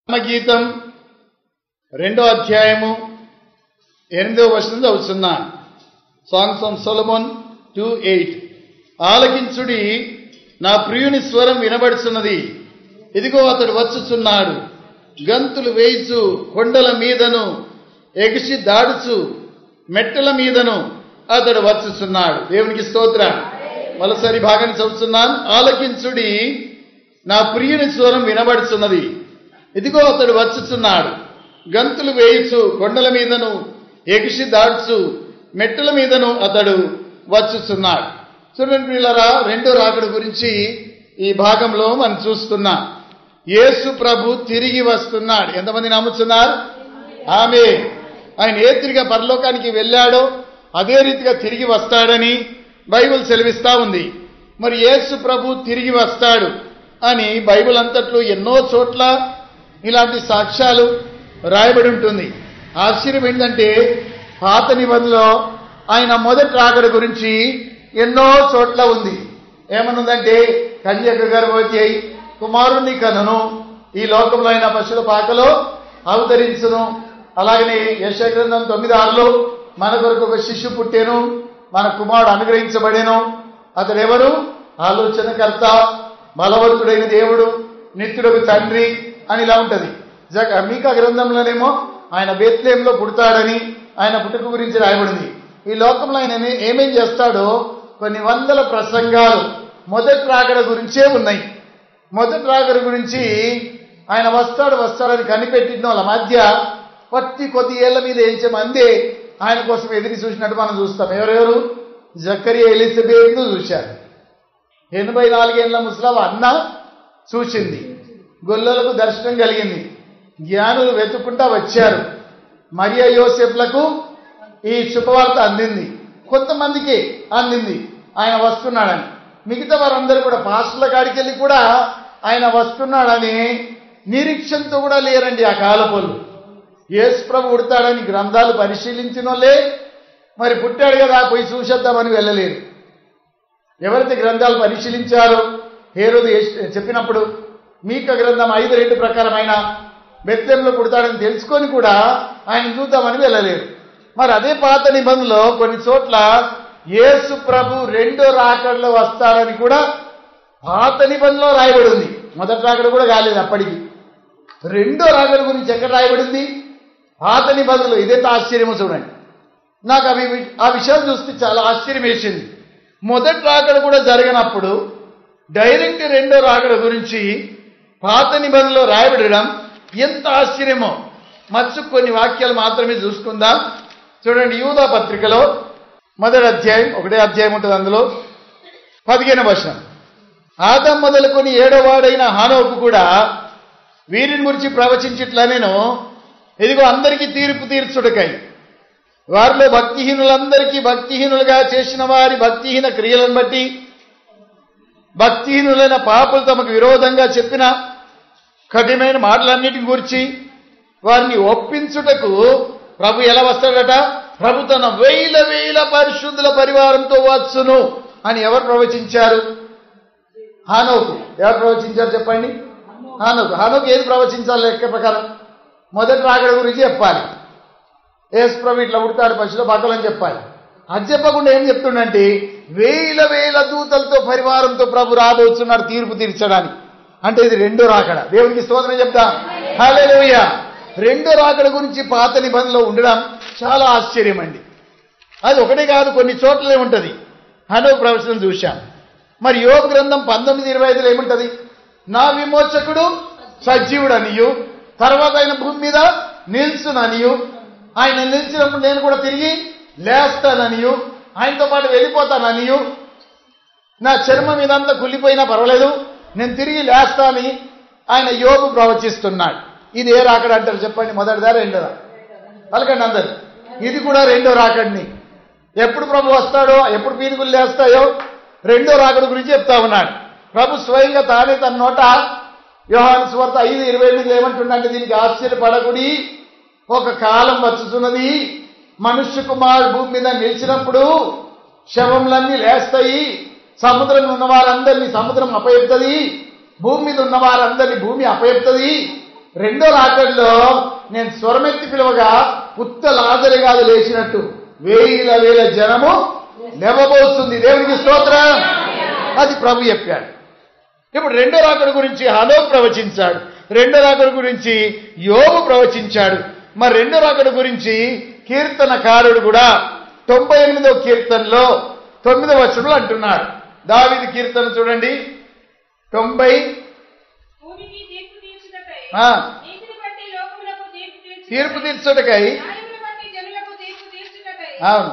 గీతం 2వ అధ్యాయము 8వ వచనం చదువుతున్నా. Songs of Solomon 2:8. ఆలకించుడి, నా ప్రియుని స్వరం వినబడుచున్నది. ఇదిగో అతడు వచ్చుచున్నాడు, గంతులు వేయిచు కొండల మీదను ఎగిసి దాడుచు మెట్టల మీదను అతడు వచ్చుచున్నాడు. దేవునికి స్తోత్రం. మరోసారి భాగాన్ని చదువుతున్నాను. ఆలకించుడి, నా ప్రియుని స్వరం వినబడుచున్నది. ఇదిగో అతడు వచ్చుచున్నాడు, గంతులు వేయిచు కొండల మీదను ఎగిసి దాడ్చు మెట్టల మీదను అతడు వచ్చుచున్నాడు. చూడండి పిల్లరా, రెండో రాకడ గురించి ఈ భాగంలో మనం చూస్తున్నాం. యేసు ప్రభు తిరిగి వస్తున్నాడు. ఎంతమంది నమ్ముతున్నారు? ఆమేన్. ఆయన ఏ తిరిగా పరలోకానికి వెళ్ళాడో అదే రీతిగా తిరిగి వస్తాడని బైబిల్ సెలవిస్తా ఉంది. మరి యేసు ప్రభు తిరిగి వస్తాడు అని బైబిల్ అంతట్లో ఎన్నో చోట్ల ఇలాంటి సాక్ష్యాలు రాయబడి ఉంటుంది. ఆశ్చర్యం ఏంటంటే, పాత నిబంధనలో ఆయన మొదటి రాకడ గురించి ఎన్నో చోట్ల ఉంది. ఏమనుందంటే, కన్యక గర్భవతి అయి కుమారుణ్ణి కనును, ఈ లోకంలో అయిన పశువుల పాకలో అవతరించును. అలాగనే యెషయా గ్రంథం 9:6లో మన కొరకు ఒక శిశువు పుట్టెను, మన కుమారుడు అనుగ్రహించబడెను. అతడు ఎవరు? ఆలోచనకర్త, బలవంతుడైన దేవుడు, నిత్యుడకు తండ్రి అని ఇలా ఉంటది. మీకా గ్రంథంలోనేమో ఆయన బేత్లెహేములో పుడతాడని, ఆయన పుట్టుక గురించి రాయబడింది. ఈ లోకంలో ఆయన ఏమేం చేస్తాడో కొన్ని వందల ప్రసంగాలు మొదటి రాకడ గురించే ఉన్నాయి. మొదటి రాకడ గురించి ఆయన వస్తాడని కనిపెట్టిన వాళ్ళ మధ్య కొద్ది ఏళ్ల మీద ఏంచే మంది ఆయన కోసం ఎదురు చూసినట్టు మనం చూస్తాం. ఎవరెవరు? జకరియా, ఎలిజబెత్ చూశారు. 84 ఏళ్ల ముసలవ అన్న చూసింది. గొల్లలకు దర్శనం కలిగింది. జ్ఞానులు వెతుక్కుంటా వచ్చారు. మరియా యోసేపులకు ఈ శుభవార్త అందింది. కొంతమందికి అందింది ఆయన వస్తున్నాడని. మిగతా వారందరూ కూడా పాస్టర్ల కాడికి వెళ్ళి కూడా ఆయన వస్తున్నాడని నిరీక్షణతో కూడా లేరండి ఆ కాలపోళ్ళు. యేసు ప్రభు పుడతాడని గ్రంథాలు పరిశీలించిన వాళ్ళే మరి పుట్టాడు కదా పోయి చూసేద్దామని వెళ్ళలేరు. ఎవరైతే గ్రంథాలు పరిశీలించారో హేరోదు చెప్పినప్పుడు మీకా గ్రంథం 5:2 ప్రకారం ఆయన బెత్లెహేములో పుడతాడని తెలుసుకొని కూడా ఆయన చూద్దామని వెళ్ళలేరు. మరి అదే పాత నిబంధనలో కొన్ని చోట్ల యేసు ప్రభు రెండో రాకడలో వస్తాడని కూడా పాత నిబంధనలో రాయబడి ఉంది. మొదటి రాకడ కూడా కాలేదు అప్పటికి. రెండో రాకడ గురించి ఎక్కడ రాయబడింది? పాత నిబంధనలు. ఇదైతే ఆశ్చర్యమో చూడండి. నాకు ఆ విషయాలు చూస్తే చాలా ఆశ్చర్యం వేసింది. మొదటి రాకడ కూడా జరగనప్పుడు డైరెక్ట్ రెండో రాకడ గురించి పాత నిబంధనలో రాయబడడం ఎంత ఆశ్చర్యమో. కొన్ని వాక్యాలు మాత్రమే చూసుకుందాం. చూడండి, యూదా పత్రికలో మొదటి అధ్యాయం, 1వ అధ్యాయం ఉంటుంది. అందులో 15వ వచనం. ఆదం మొదలుకొని 7వ వాడైన హానోకు కూడా వీరిని గురించి ప్రవచించిట్లా, నేను ఇదిగో అందరికీ తీర్పు తీర్చుటకై వారిలో భక్తిహీనులందరికీ భక్తిహీనులుగా చేసిన వారి భక్తిహీన క్రియలను బట్టి భక్తిహీనులైన పాపులు తమకు విరోధంగా చెప్పిన కఠినమైన మాటలన్నిటిని గురించి వారిని ఒప్పించుటకు ప్రభు ఎలా వస్తాడట? ప్రభు తన వేల పరిశుద్ధుల పరివారంతో వచ్చును అని ఎవరు ప్రవచించారు? హానోకు. ఎవరు ప్రవచించారు చెప్పండి? హానోకు ఏది ప్రవచించాలి? లెక్క ప్రకారం మొదటి రాకడ గురించి చెప్పాలి. యేసు ప్రభు ఇట్లా పుడతాడు పశువుల పాకలని చెప్పాలి. అది చెప్పకుండా ఏం చెప్తుండంటే, వేల దూతలతో పరివారంతో ప్రభు రాబోతున్నాడు తీర్పు తీర్చడానికి. అంటే ఇది రెండో రాకడ. దేవునికి స్తోత్రం చెప్తాం. హల్లెలూయా. రెండో రాకడ గురించి పాత నిబంధనలో ఉండడం చాలా ఆశ్చర్యం అండి. అది ఒకటే కాదు, కొన్ని చోట్లనే ఉంటది. హనోకు ప్రవచనం చూశాం. మరి యోబు గ్రంథం 19:25లో ఏముంటది? నా విమోచకుడు సజీవుడు అనియు, తర్వాత ఆయన భూమి మీద నిల్చుననియు, ఆయన నిలిచినప్పుడు నేను కూడా తిరిగి లేస్తాననియు, ఆయనతో పాటు వెళ్ళిపోతాననియు, నా చర్మం ఇదంతా కుళ్ళిపోయినా పర్వాలేదు నేను తిరిగి లేస్తానని ఆయన యోబు ప్రవచిస్తున్నాడు. ఇది ఏ రాకడ అంటారు చెప్పండి? మొదటిదా రెండోదా? పలకండి అందరు. ఇది కూడా రెండో రాకడిని. ఎప్పుడు ప్రభు వస్తాడో, ఎప్పుడు పీనుగులు లేస్తాయో రెండో రాకడ గురించి చెప్తా ఉన్నాడు. ప్రభు స్వయంగా తానే తన నోట యోహాను సువార్త 5:28 ఏమంటుండంటే, దీనికి ఆశ్చర్యపడకుడి, ఒక కాలం వచ్చుతున్నది, మనుష్య కుమారుడు భూమి మీద నిలిచినప్పుడు శవములన్నీ లేస్తాయి, సముద్రం ఉన్న వారందరినీ సముద్రం అపయెప్తది, భూమి మీద ఉన్న వారందరినీ భూమి అపయెప్తది, రెండో రాకడలో నేను స్వరమెత్తి పిలువగా పుత్త లాజరు కాదు లేచినట్టు వేల వేల జనము లేవబోతుంది. దేవునికి స్తోత్రం. అది ప్రభు చెప్పాడు. ఇప్పుడు రెండో రాకడ గురించి హనోకు ప్రవచించాడు. రెండో రాకడ గురించి యోబు ప్రవచించాడు. మరి రెండో రాకడ గురించి కీర్తనకారుడు కూడా 98వ కీర్తనలో 9వ వచనంలో అంటున్నాడు. దావీదు కీర్తన చూడండి 90. తీర్పు తీర్చుటకై అవును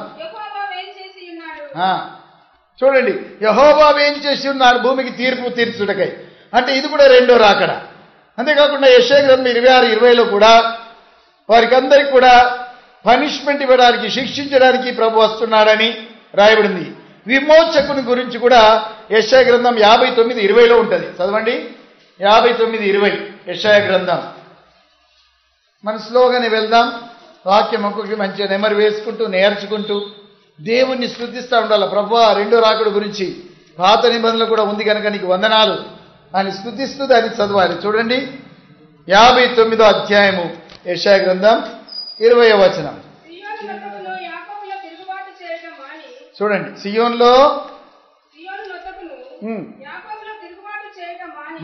చూడండి, యెహోవా ఏం చేసి ఉన్నాడు భూమికి తీర్పు తీర్చుటకై. అంటే ఇది కూడా రెండో రాకడ. అంతేకాకుండా యెషయా గ్రంథం 26:20లో కూడా వారికి అందరికి కూడా పనిష్మెంట్ ఇవ్వడానికి, శిక్షించడానికి ప్రభు వస్తున్నాడని రాయబడింది. విమోచకుని గురించి కూడా యెషయా గ్రంథం 59:20లో ఉంటుంది. చదవండి 59:20 యెషయా గ్రంథం. మన స్లోగానే వెళ్దాం. వాక్యం ఒక్కొక్కటి మంచిగా నెమరు వేసుకుంటూ నేర్చుకుంటూ దేవుణ్ణి స్తుతిస్తూ ఉండాలి. ప్రభువా రెండో రాకడ గురించి పాత నిబంధనలు కూడా ఉంది కనుక నీకు వందనాలు అని స్తుతిస్తూ దాన్ని చదవాలి. చూడండి 59వ అధ్యాయము యెషయా గ్రంథం 20వ వచనం చూడండి. సియోన్లో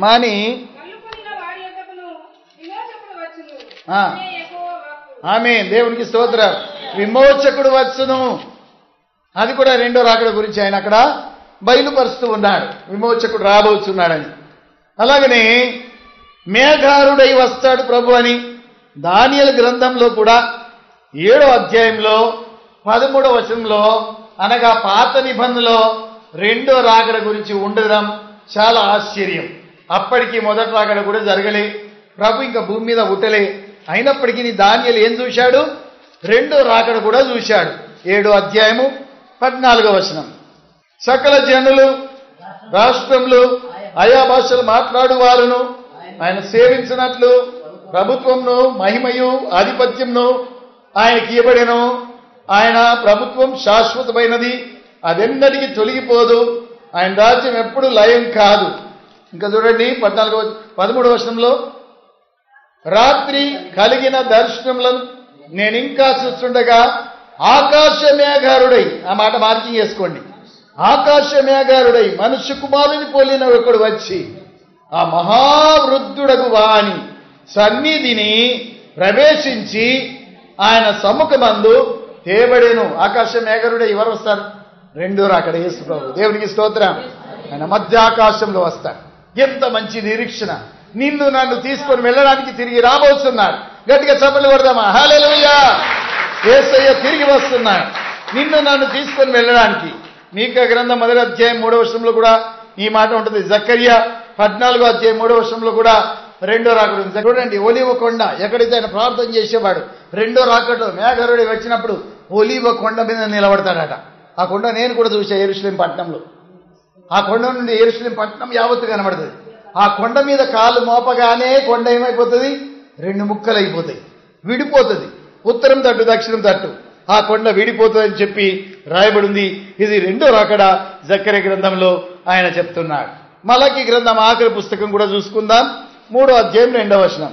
మాని ఆమేన్. దేవునికి స్తోత్రం. విమోచకుడు వచ్చును. అది కూడా రెండో రాకడ గురించి ఆయన అక్కడ బయలుపరుస్తూ ఉన్నాడు. విమోచకుడు రాబోతున్నాడని. అలాగనే మేఘారుడై వస్తాడు ప్రభు అని దానియేలు గ్రంథంలో కూడా 7వ అధ్యాయంలో 13వ వచనంలో, అనగా పాత నిబంధనలో రెండో రాకడ గురించి ఉండడం చాలా ఆశ్చర్యం. అప్పటికి మొదటి రాకడ కూడా జరగలే, ప్రభు ఇంకా భూమి మీద ఉట్టలే. అయినప్పటికీ దానియేలు ఏం చూశాడు? రెండో రాకడ కూడా చూశాడు. 7వ అధ్యాయము 14వ వచనం. సకల జనులు, రాష్ట్రములు, ఆయా భాషలు మాట్లాడు వారును ఆయన సేవించినట్లు ప్రభుత్వంను, మహిమయు, ఆధిపత్యంను ఆయనకి ఇవ్వబడెను. ఆయన ప్రభుత్వం శాశ్వతమైనది, అదెన్నటికీ తొలగిపోదు. ఆయన రాజ్యం ఎప్పుడు లయం కాదు. ఇంకా చూడండి 13వ వచనంలో, రాత్రి కలిగిన దర్శనములను నేను ఇంకా చూస్తుండగా ఆకాశ మేఘారుడై, ఆ మాట మార్కింగ్ చేసుకోండి, ఆకాశ మేఘారుడై మనుష్య కుమారుని పోలిన ఒకడు వచ్చి ఆ మహావృద్ధుడగు వాని సన్నిధిని ప్రవేశించి ఆయన సముఖమందు తేబడేను. ఆకాశ మేఘరుడే ఎవరు వస్తారు? రెండో రాకడ యేసు ప్రభు. దేవునికి స్తోత్రం. ఆయన మధ్యాకాశంలో వస్తాడు. ఎంత మంచి నిరీక్షణ. నిన్ను నన్ను తీసుకొని వెళ్ళడానికి తిరిగి రాబోతున్నాడు. గట్టిగా చప్పట్లు కొడదామా? హల్లెలూయా. యేసయ్య తిరిగి వస్తున్నాడు నిన్ను నన్ను తీసుకొని వెళ్ళడానికి. మీకా గ్రంథం 1వ అధ్యాయం 3వ వచనంలో కూడా ఈ మాట ఉంటుంది. జకర్యా 14వ అధ్యాయం 3వ వచనంలో కూడా రెండో రాకడ ఉంది. చూడండి, ఒలీవ కొండ ఎక్కడైతే ఆయన ప్రార్థన చేసేవాడు, రెండో రాకడలో మేఘరుడు వచ్చినప్పుడు ఒలీవ కొండ మీద నిలబడతాడట. ఆ కొండ నేను కూడా చూసా యెరూషలేం పట్టణంలో. ఆ కొండ నుండి యెరూషలేం పట్టణం యావత్తు కనబడుతుంది. ఆ కొండ మీద కాలు మోపగానే కొండ ఏమైపోతుంది? 2 ముక్కలు అయిపోతాయి, విడిపోతుంది. ఉత్తరం తట్టు, దక్షిణం తట్టు ఆ కొండ విడిపోతుందని చెప్పి రాయబడింది. ఇది రెండో రాకడ జకర్యా గ్రంథంలో ఆయన చెప్తున్నాడు. మలకీ గ్రంథం ఆఖరి పుస్తకం కూడా చూసుకుందాం. 3వ అధ్యాయం 2వ వచనం.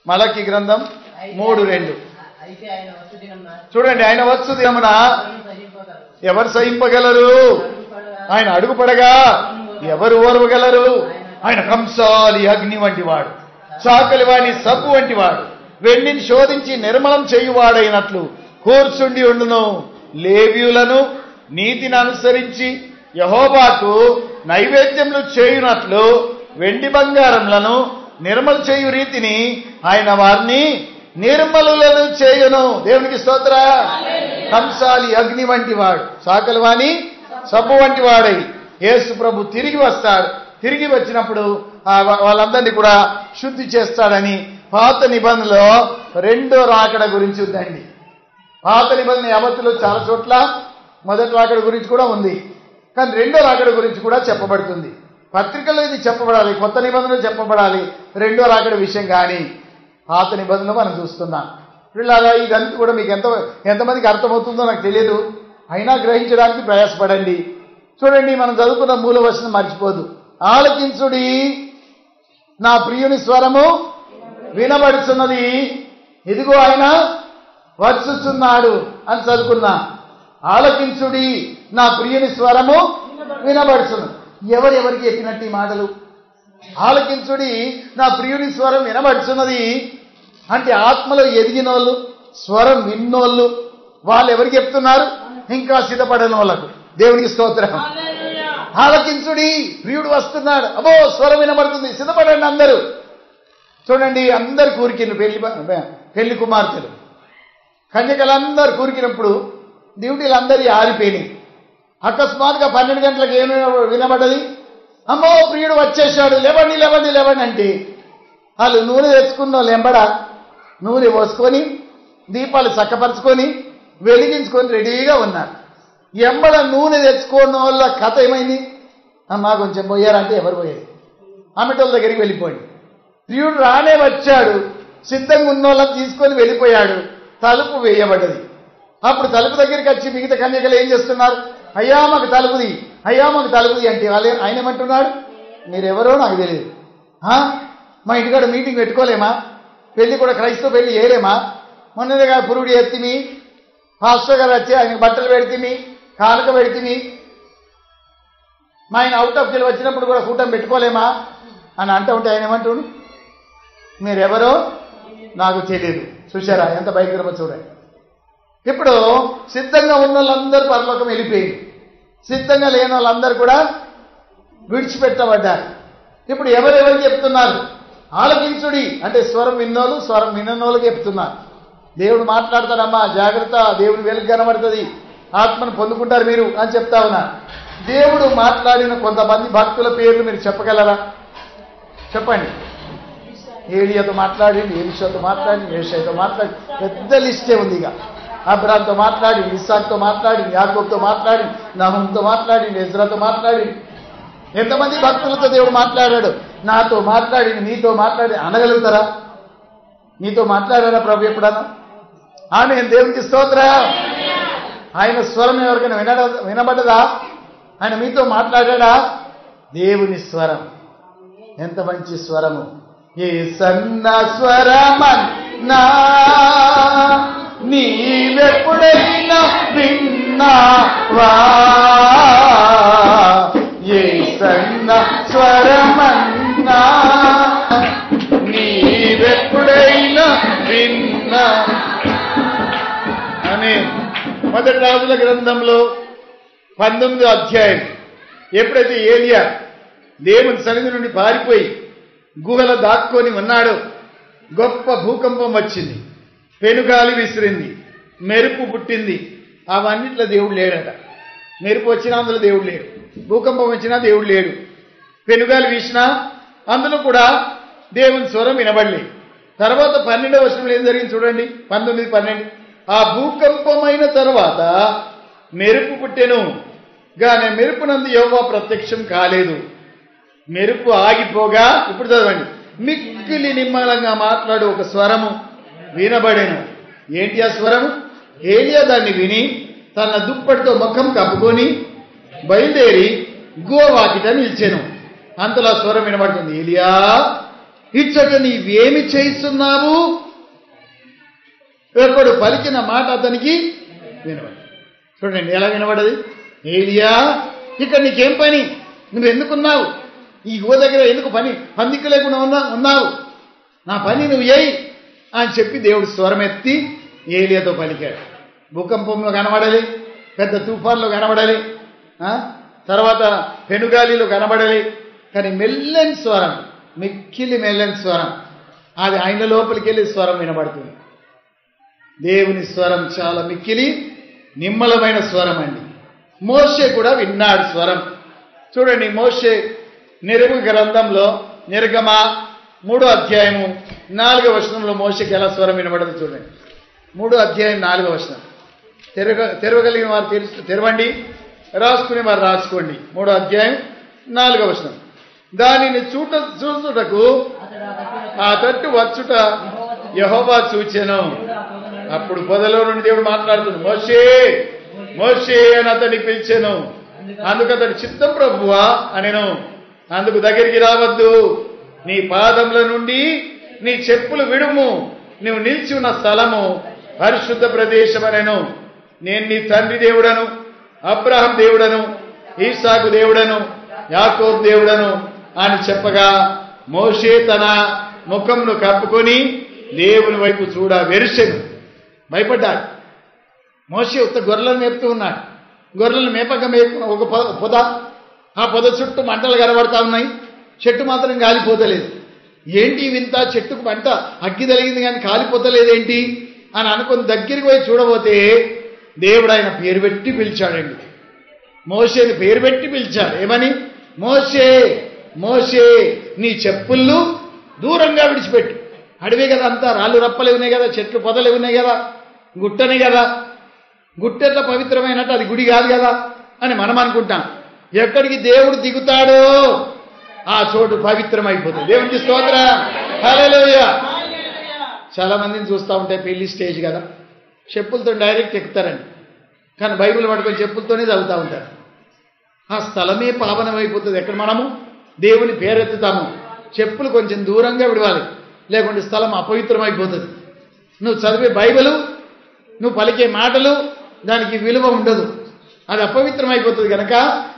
మలకీ గ్రంథం 3:2 చూడండి. ఆయన వచ్చు దినమున ఎవరు సహింపగలరు? ఆయన అడుగుపడగా ఎవరు ఓర్వగలరు? ఆయన కంసాలి అగ్ని వంటి వాడు, చాకలి వాని సబ్బు వంటి వాడు, వెండిని శోధించి నిర్మలం చేయువాడైనట్లు కూర్చుండి ఉండును. లేవీయులను నీతిని అనుసరించి యెహోవాకు నైవేద్యములు చేయునట్లు వెండి బంగారములను నిర్మల చేయు రీతిని ఆయన వారిని నిర్మలులను చేయును. దేవునికి స్తోత్ర. కంసాలి అగ్ని వంటి వాడు, చాకలి వాని సబ్బు వంటి వాడై యేసు ప్రభు తిరిగి వస్తాడు. తిరిగి వచ్చినప్పుడు వాళ్ళందరినీ కూడా శుద్ధి చేస్తాడని పాత నిబంధనలో రెండో రాకడ గురించి ఉందండి. పాత నిబంధన యావత్తులో చాలా చోట్ల మొదటి రాకడ గురించి కూడా ఉంది, కానీ రెండో రాకడ గురించి కూడా చెప్పబడుతుంది. పత్రికలో ఇది చెప్పబడాలి, కొత్త నిబంధనలు చెప్పబడాలి, రెండో రాకడ విషయం. కానీ పాత నిబంధనలు మనం చూస్తున్నాం. ఇలాగా ఇదంతా కూడా మీకు ఎంతమందికి అర్థమవుతుందో నాకు తెలియదు, అయినా గ్రహించడానికి ప్రయాసపడండి. చూడండి, మనం చదువుకున్న మూల వచనం మర్చిపోదు. ఆలకించుడి నా ప్రియుని స్వరము వినబడుచున్నది, ఇదిగో ఆయన వచ్చుచున్నాడు అని చదువుకున్నా. ఆలకించుడి, నా ప్రియుని స్వరము వినబడుచున్నది. ఎవరెవరికి చెప్పినట్టు ఈ మాటలు? ఆలకించుడి, నా ప్రియుని స్వరం వినబడుచున్నది అంటే ఆత్మలో ఎదిగిన వాళ్ళు, స్వరం విన్నోళ్ళు, వాళ్ళు ఎవరికి చెప్తున్నారు? ఇంకా సిద్ధపడని వాళ్ళకు. దేవునికి స్తోత్రం. ఆలకించుడి, ప్రియుడు వస్తున్నాడు, అబ్బో స్వరం వినబడుతుంది, సిద్ధపడండి అందరూ. చూడండి, అందరు కూరికిండ్రు, పెళ్లి కుమార్తెలు, కన్యకలందరూ కూరికినప్పుడు డ్యూటీలు అందరి ఆరిపోయినాయి. అకస్మాత్తుగా 12 గంటలకు ఏమి వినబడ్డది? అమ్మో ప్రియుడు వచ్చేసాడు, లేవండి లేవండి లేవండి అంటే వాళ్ళు నూనె తెచ్చుకున్న వాళ్ళు ఎంబడ నూనె పోసుకొని దీపాలు చక్కపరుచుకొని వెలిగించుకొని రెడీగా ఉన్నారు. ఎంబడ నూనె తెచ్చుకున్న వాళ్ళ కథ ఏమైంది? అమ్మా కొంచెం పోయారంటే ఎవరు పోయారు? ఆమెటోళ్ళ దగ్గరికి వెళ్ళిపోయింది. ప్రియుడు రానే వచ్చాడు, సిద్ధంగా ఉన్న వాళ్ళని తీసుకొని వెళ్ళిపోయాడు. తలుపు వేయబడ్డది. అప్పుడు తలుపు దగ్గరికి వచ్చి మిగతా కన్యకలు ఏం చేస్తున్నారు? అయ్యా మాకు తలుపుది, అయ్యా మాకు తలుపుది అంటే ఆయన ఏమంటున్నాడు? మీరెవరో నాకు తెలియదు. మా ఇంటికాడ మీటింగ్ పెట్టుకోలేమా? పెళ్లి కూడా క్రైస్తవ పెళ్లి చేయలేమా? మొన్నగా పురుడు ఎత్తిమి, పాస్టర్ గారు వచ్చి ఆయన బట్టలు పెడితిమి, కానుక పెడితిమి, మా ఆయన అవుట్ ఆఫ్ జిల్ వచ్చినప్పుడు కూడా కూటమి పెట్టుకోలేమా అని అంటూ ఉంటే ఆయన ఏమంటుడు? మీరెవరో నాకు తెలియదు. చూశారా ఎంత భయంకరమో చూడండి. ఇప్పుడు సిద్ధంగా ఉన్న వాళ్ళందరూ పరలోకం వెళ్ళిపోయింది, సిద్ధంగా లేని వాళ్ళందరూ కూడా విడిచిపెట్టబడ్డారు. ఇప్పుడు ఎవరెవరికి చెప్తున్నారు? ఆలకించుడి అంటే స్వరం విన్నోళ్ళు, స్వరం విననోళ్ళకి చెప్తున్నారు. దేవుడు మాట్లాడతాడమ్మా, జాగ్రత్త, దేవుడు వెలుగు కనబడుతుంది, ఆత్మను పొందుకుంటారు మీరు అని చెప్తా ఉన్నారు. దేవుడు మాట్లాడిన కొంతమంది భక్తుల పేర్లు మీరు చెప్పగలరా? చెప్పండి. ఏలియాతో మాట్లాడింది, ఎలీషాతో మాట్లాడింది, ఏషాతో మాట్లాడి, పెద్ద లిస్టే ఉంది. ఇక అబ్రామ్తో మాట్లాడి, ఇస్సాక్తో మాట్లాడి, యాకోబుతో మాట్లాడి, నహూముతో మాట్లాడి, ఎజ్రాతో మాట్లాడి, ఎంతమంది భక్తులతో దేవుడు మాట్లాడాడు? నాతో మాట్లాడి, నీతో మాట్లాడి అనగలుగుతారా? నీతో మాట్లాడారా ప్రభు ఎప్పుడన్నా? ఆమేన్, దేవునికి స్తోత్రం. ఆయన స్వరం ఎవరికైనా వినబడ్డదా? ఆయన మీతో మాట్లాడా? దేవుని స్వరం ఎంత మంచి స్వరము! ఏ సన్న స్వరమన్నా నీవెప్పుడైనా విన్నావా? ఏ సన్న స్వరమన్నా నీవెప్పుడైనా విన్నా అని మొదటి రాజుల గ్రంథంలో 19వ అధ్యాయం. ఎప్పుడైతే ఏలియా దేవుని సన్నిధి నుండి పారిపోయి గుహలో దాక్కొని ఉన్నాడో, గొప్ప భూకంపం వచ్చింది, పెనుగాలి విసిరింది, మెరుపు పుట్టింది. అవన్నిట్లో దేవుడు లేడట. మెరుపు వచ్చినా అందులో దేవుడు లేడు, భూకంపం వచ్చినా దేవుడు లేడు, పెనుగాలి వీసినా అందులో కూడా దేవుని స్వరం వినబడలేదు. తర్వాత 12వ వచనంలో ఏం జరిగింది చూడండి, 19:12. ఆ భూకంపమైన తర్వాత మెరుపు పుట్టెను, గానే మెరుపునందు యెహోవా ప్రత్యక్షం కాలేదు. మెరుపు ఆగిపోగా, ఇప్పుడు చదవండి, మిక్కిలి నిమ్మలంగా మాట్లాడు ఒక స్వరము వినబడెను. ఏంటి ఆ స్వరము? ఏలియా దాన్ని విని తన దుప్పటితో ముఖం కప్పుకొని బయలుదేరి గోవాకిట నిలిచెను. అంతలో స్వరం వినబడుతుంది, ఏలియా ఇచ్చట నీవేమి చేస్తున్నావు? ఒకడు పలికిన మాట అతనికి వినబడి. చూడండి ఎలా వినబడది. ఏలియా ఇక్కడ నీకేం పని? నువ్వు ఎందుకున్నావు? ఈ గో దగ్గర ఎందుకు పని? పందికి లేకుండా ఉన్నావు, నా పని నువ్వు చేయి అని చెప్పి దేవుడు స్వరం ఎత్తి ఏలియాతో పలికాడు. భూకంపంలో కనబడాలి, పెద్ద తుఫాన్లో కనబడాలి, తర్వాత పెనుగాలిలో కనబడాలి, కానీ మెల్లని స్వరం, మిక్కిలి మెల్లని స్వరం, అది ఆయన లోపలికి వెళ్ళి స్వరం వినబడుతుంది. దేవుని స్వరం చాలా మిక్కిలి నిమ్మలమైన స్వరం అండి. మోషే కూడా విన్నాడు స్వరం. చూడండి, మోషే నిర్గమ గ్రంథంలో నిర్గమ 3వ అధ్యాయము 4వ వచనంలో మోషేకి ఎలా స్వరం వినబడదు చూడండి. 3వ అధ్యాయం 4వ వచనం. తెరవగలిగిన వారు తెరవండి, రాసుకునే వారు రాసుకోండి. 3వ అధ్యాయం 4వ వచనం. దానిని చూచుటకు ఆ తట్టు వచ్చుట యెహోవా చూచెను. అప్పుడు పొదలో నుండి దేవుడు మాట్లాడుతున్నాడు, మోషే మోషే అని అతన్ని పిలిచాను. అందుకు అతడు చిత్తం ప్రభువా అనెను. అందుకు దగ్గరికి రావద్దు, నీ పాదముల నుండి నీ చెప్పులు విడుము, నువ్వు నిలిచి ఉన్న స్థలము పరిశుద్ధ ప్రదేశమనెను. నేను నీ తండ్రి దేవుడను, అబ్రహాం దేవుడను, ఈసాకు దేవుడను, యాకోబు దేవుడను అని చెప్పగా మోషే తన ముఖంను కప్పుకొని దేవుని వైపు చూడ వెరిసెను. భయపడ్డాడు. మోషే ఉత్త గొర్రెలను మేపుతూ ఉన్నాడు. గొర్రెలను మేపక ఒక పొద, ఆ పొద చుట్టూ మంటలు కనబడతా ఉన్నాయి, చెట్టు మాత్రం కాలిపోతలేదు. ఏంటి వింత, చెట్టుకు మంట అగ్గి తగిలింది కానీ కాలిపోతలేదేంటి అని అనుకుని దగ్గరికి పోయి చూడబోతే దేవుడు ఆయన పేరు పెట్టి పిలిచాడండి. మోషేని పేరు పెట్టి పిలిచాడు. ఏమని? మోషే మోషే, నీ చెప్పుళ్ళు దూరంగా విడిచిపెట్టు. అడవి కదా, అంతా రాళ్ళు రప్పలే ఉన్నాయి కదా, చెట్లు పొదలే ఉన్నాయి కదా, గుట్టనే కదా. గుట్టెట్లా పవిత్రమైనట్టు అది గుడి కాదు కదా అని మనం అనుకుంటాం. ఎక్కడికి దేవుడు దిగుతాడో ఆ చోటు పవిత్రమైపోతుంది. దేవునికి స్తోత్రం, హల్లెలూయా. చాలా మందిని చూస్తూ ఉంటే పెళ్లి స్టేజ్ కదా, చెప్పులతో డైరెక్ట్ ఎక్కుతారండి. కానీ బైబిల్ పట్టుకొని చెప్పులతోనే చదువుతూ ఉంటారు. ఆ స్థలమే పావనమైపోతుంది. ఎక్కడ మనము దేవుని పేరెత్తుతాము, చెప్పులు కొంచెం దూరంగా విడవాలి, లేకుంటే స్థలం అపవిత్రమైపోతుంది. నువ్వు చదివే బైబిలు, నువ్వు పలికే మాటలు, దానికి విలువ ఉండదు, అది అపవిత్రమైపోతుంది. కనుక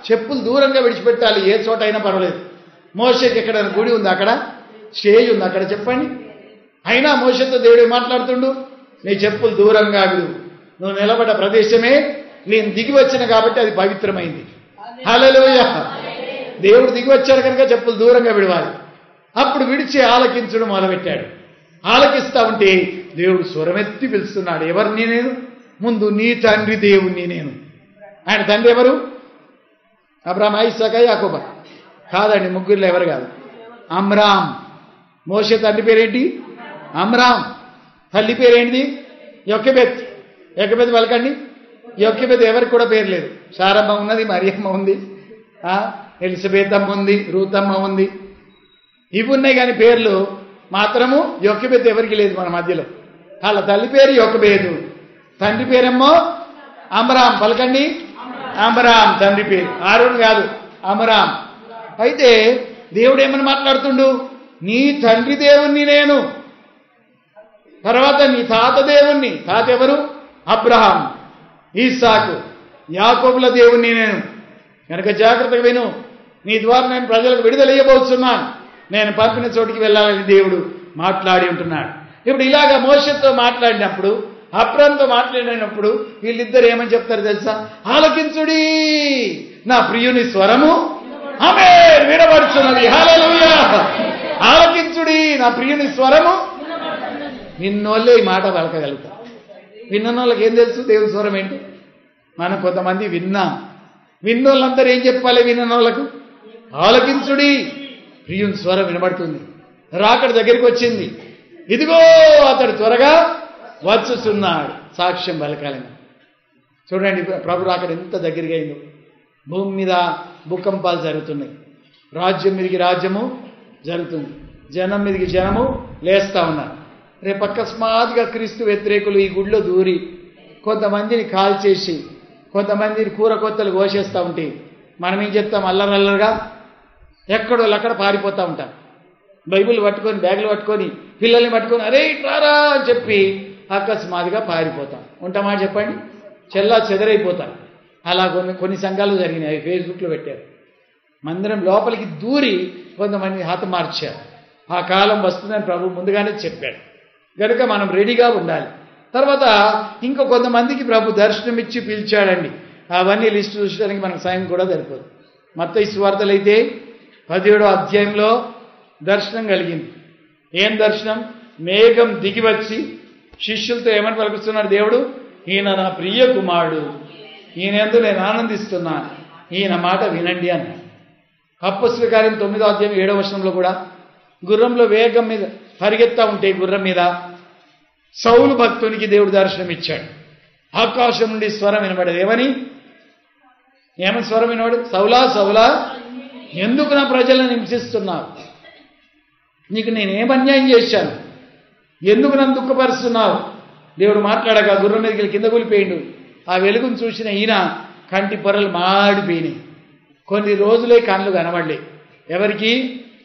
చెప్పులు దూరంగా విడిచిపెట్టాలి. ఏ చోట అయినా పర్వాలేదు. మోషేకి ఎక్కడైనా గుడి ఉంది, అక్కడ స్టేజ్ ఉంది, అక్కడ చెప్పండి. అయినా మోషేతో దేవుడు మాట్లాడుతుండు, నీ చెప్పులు దూరంగా విడు, నువ్వు నిలబడ్డ ప్రదేశమే నేను దిగి వచ్చిన కాబట్టి అది పవిత్రమైంది. హల్లెలూయా. దేవుడు దిగి వచ్చాడు కనుక చెప్పులు దూరంగా విడవాలి. అప్పుడు విడిచి ఆలకించడం మొదలుపెట్టాడు. ఆలకిస్తా ఉంటే దేవుడు స్వరమెత్తి పిలుస్తున్నాడు. ఎవరిని? నేను. ముందు నీ తండ్రి దేవుణ్ణి నేను. ఆయన తండ్రి ఎవరు? అబ్రహాం, ఇస్సాకు, యాకోబు కాదండి, ముగ్గురులో ఎవరు కాదు, అమ్రామ్. మోషే తండ్రి పేరేంటి? అమ్రామ్. తల్లి పేరేంటిది? యొకెబెత్. యొకెబెత్ పలకండి. యొకెబెత్ ఎవరికి కూడా పేరు లేదు. సారమ్మ ఉన్నది, మరియమ్మ ఉంది, ఎలిజబెత్ అమ్మ ఉంది, రూతమ్మ ఉంది, ఇవి ఉన్నాయి. కానీ పేర్లు మాత్రము యొకెబెత్ ఎవరికి లేదు మన మధ్యలో. వాళ్ళ తల్లి పేరు యొకెబెతు, తండ్రి పేరేమో అమ్రామ్. పలకండి. అమ్రామ్ తండ్రి పేరు. ఆరోన్ కాదు, అమ్రామ్. అయితే దేవుడు ఏమని మాట్లాడుతుండు? నీ తండ్రి దేవుణ్ణి నేను, తర్వాత నీ తాత దేవుణ్ణి. తాత ఎవరు? అబ్రహాం, ఈసాకు, యాకోబుల దేవుణ్ణి నేను. కనుక జాగ్రత్తగా విను, నీ ద్వారా నేను ప్రజలకు విడుదల ఇవ్వబోతున్నాను, నేను పంపిన చోటికి వెళ్ళాలని దేవుడు మాట్లాడి ఉంటున్నాడు. ఇప్పుడు ఇలాగా మోషేతో మాట్లాడినప్పుడు, అబ్రాహాంతో మాట్లాడినప్పుడు వీళ్ళిద్దరు ఏమని చెప్తారు తెలుసా? ఆలకించుడి, నా ప్రియుని స్వరము ఆమేన్ వినబడుచున్నది. హల్లెలూయా. ఆలకించుడి, నా ప్రియుని స్వరము. విన్నోళ్ళే ఈ మాట పలకగలుగుతారు. విన్నోళ్ళకి ఏం తెలుసు దేవుని స్వరం ఏంటి? మనం కొంతమంది విన్నాం. విన్నోళ్ళందరూ ఏం చెప్పాలి? విన్నోళ్ళకు ఆలకించుడి, ప్రియుని స్వరం వినబడుతుంది. రాకడ దగ్గరికి వచ్చింది, ఇదిగో అతడు త్వరగా వచ్చుచున్నాడు. సాక్ష్యం పలకాలని. చూడండి, ప్రభు రాకడ ఎంత దగ్గరగా అయిందో. భూమి మీద భూకంపాలు జరుగుతున్నాయి, రాజ్యం మీదకి రాజ్యము జరుగుతుంది, జనం మీదకి జనము లేస్తా ఉన్నారు. రేపు అకస్మాత్తుగా క్రీస్తు వ్యతిరేకులు ఈ గుడిలో దూరి కొంతమందిని కాల్చేసి కొంతమందిని కూర కొత్తలు కోసేస్తూ ఉంటే మనం ఏం చెప్తాం? అల్లరల్లరుగా ఎక్కడో అక్కడ పారిపోతూ ఉంటాం. బైబిల్ పట్టుకొని, బ్యాగులు పట్టుకొని, పిల్లల్ని పట్టుకొని అరే ఇట్రారా అని చెప్పి అకస్మాత్తుగా పారిపోతాం. ఉంటామా చెప్పండి? చెల్లా చెదరైపోతాం. అలా కొన్ని సంఘాలు జరిగినాయి, ఫేస్బుక్లో పెట్టారు. మందిరం లోపలికి దూరి కొంతమంది హతమార్చారు. ఆ కాలం వస్తుందని ప్రభు ముందుగానే చెప్పాడు. కనుక మనం రెడీగా ఉండాలి. తర్వాత ఇంకో కొంతమందికి ప్రభు దర్శనం ఇచ్చి పిలిచాడండి. అవన్నీ లిస్టు చూసడానికి మనకు సమయం కూడా సరిపోదు. మత్తయి సువార్తలు అయితే 17వ అధ్యాయంలో దర్శనం కలిగింది. ఏం దర్శనం? మేఘం దిగి వచ్చి శిష్యులతో ఏమని పలుకుతున్నాడు దేవుడు? ఈయన నా ప్రియ కుమారుడు, ఈయన యందు నేను ఆనందిస్తున్నాను, ఈయన మాట వినండి అన్నాడు. అపొస్తలుల కార్యం 9వ అధ్యాయం 7వ వచనంలో కూడా గుర్రంలో వేగం మీద పరిగెత్తా ఉంటే గుర్రం మీద సౌలు భక్తునికి దేవుడు దర్శనం ఇచ్చాడు. ఆకాశం నుండి స్వరం వినబడేది. ఏమని స్వరం వినబడేది? సౌలా సౌలా, ఎందుకు నా ప్రజలను హింసిస్తున్నావు? నీకు నేనేం అన్యాయం చేశాను? ఎందుకు నన్ను దుఃఖపరుస్తున్నావు? దేవుడు మాట్లాడగా గుర్రం మీదకి కింద కూలిపోయిండు. ఆ వెలుగును చూసిన ఈయన కంటి పొరలు మాడిపోయినాయి. కొన్ని రోజులే కళ్ళు కనబడలే. ఎవరికి?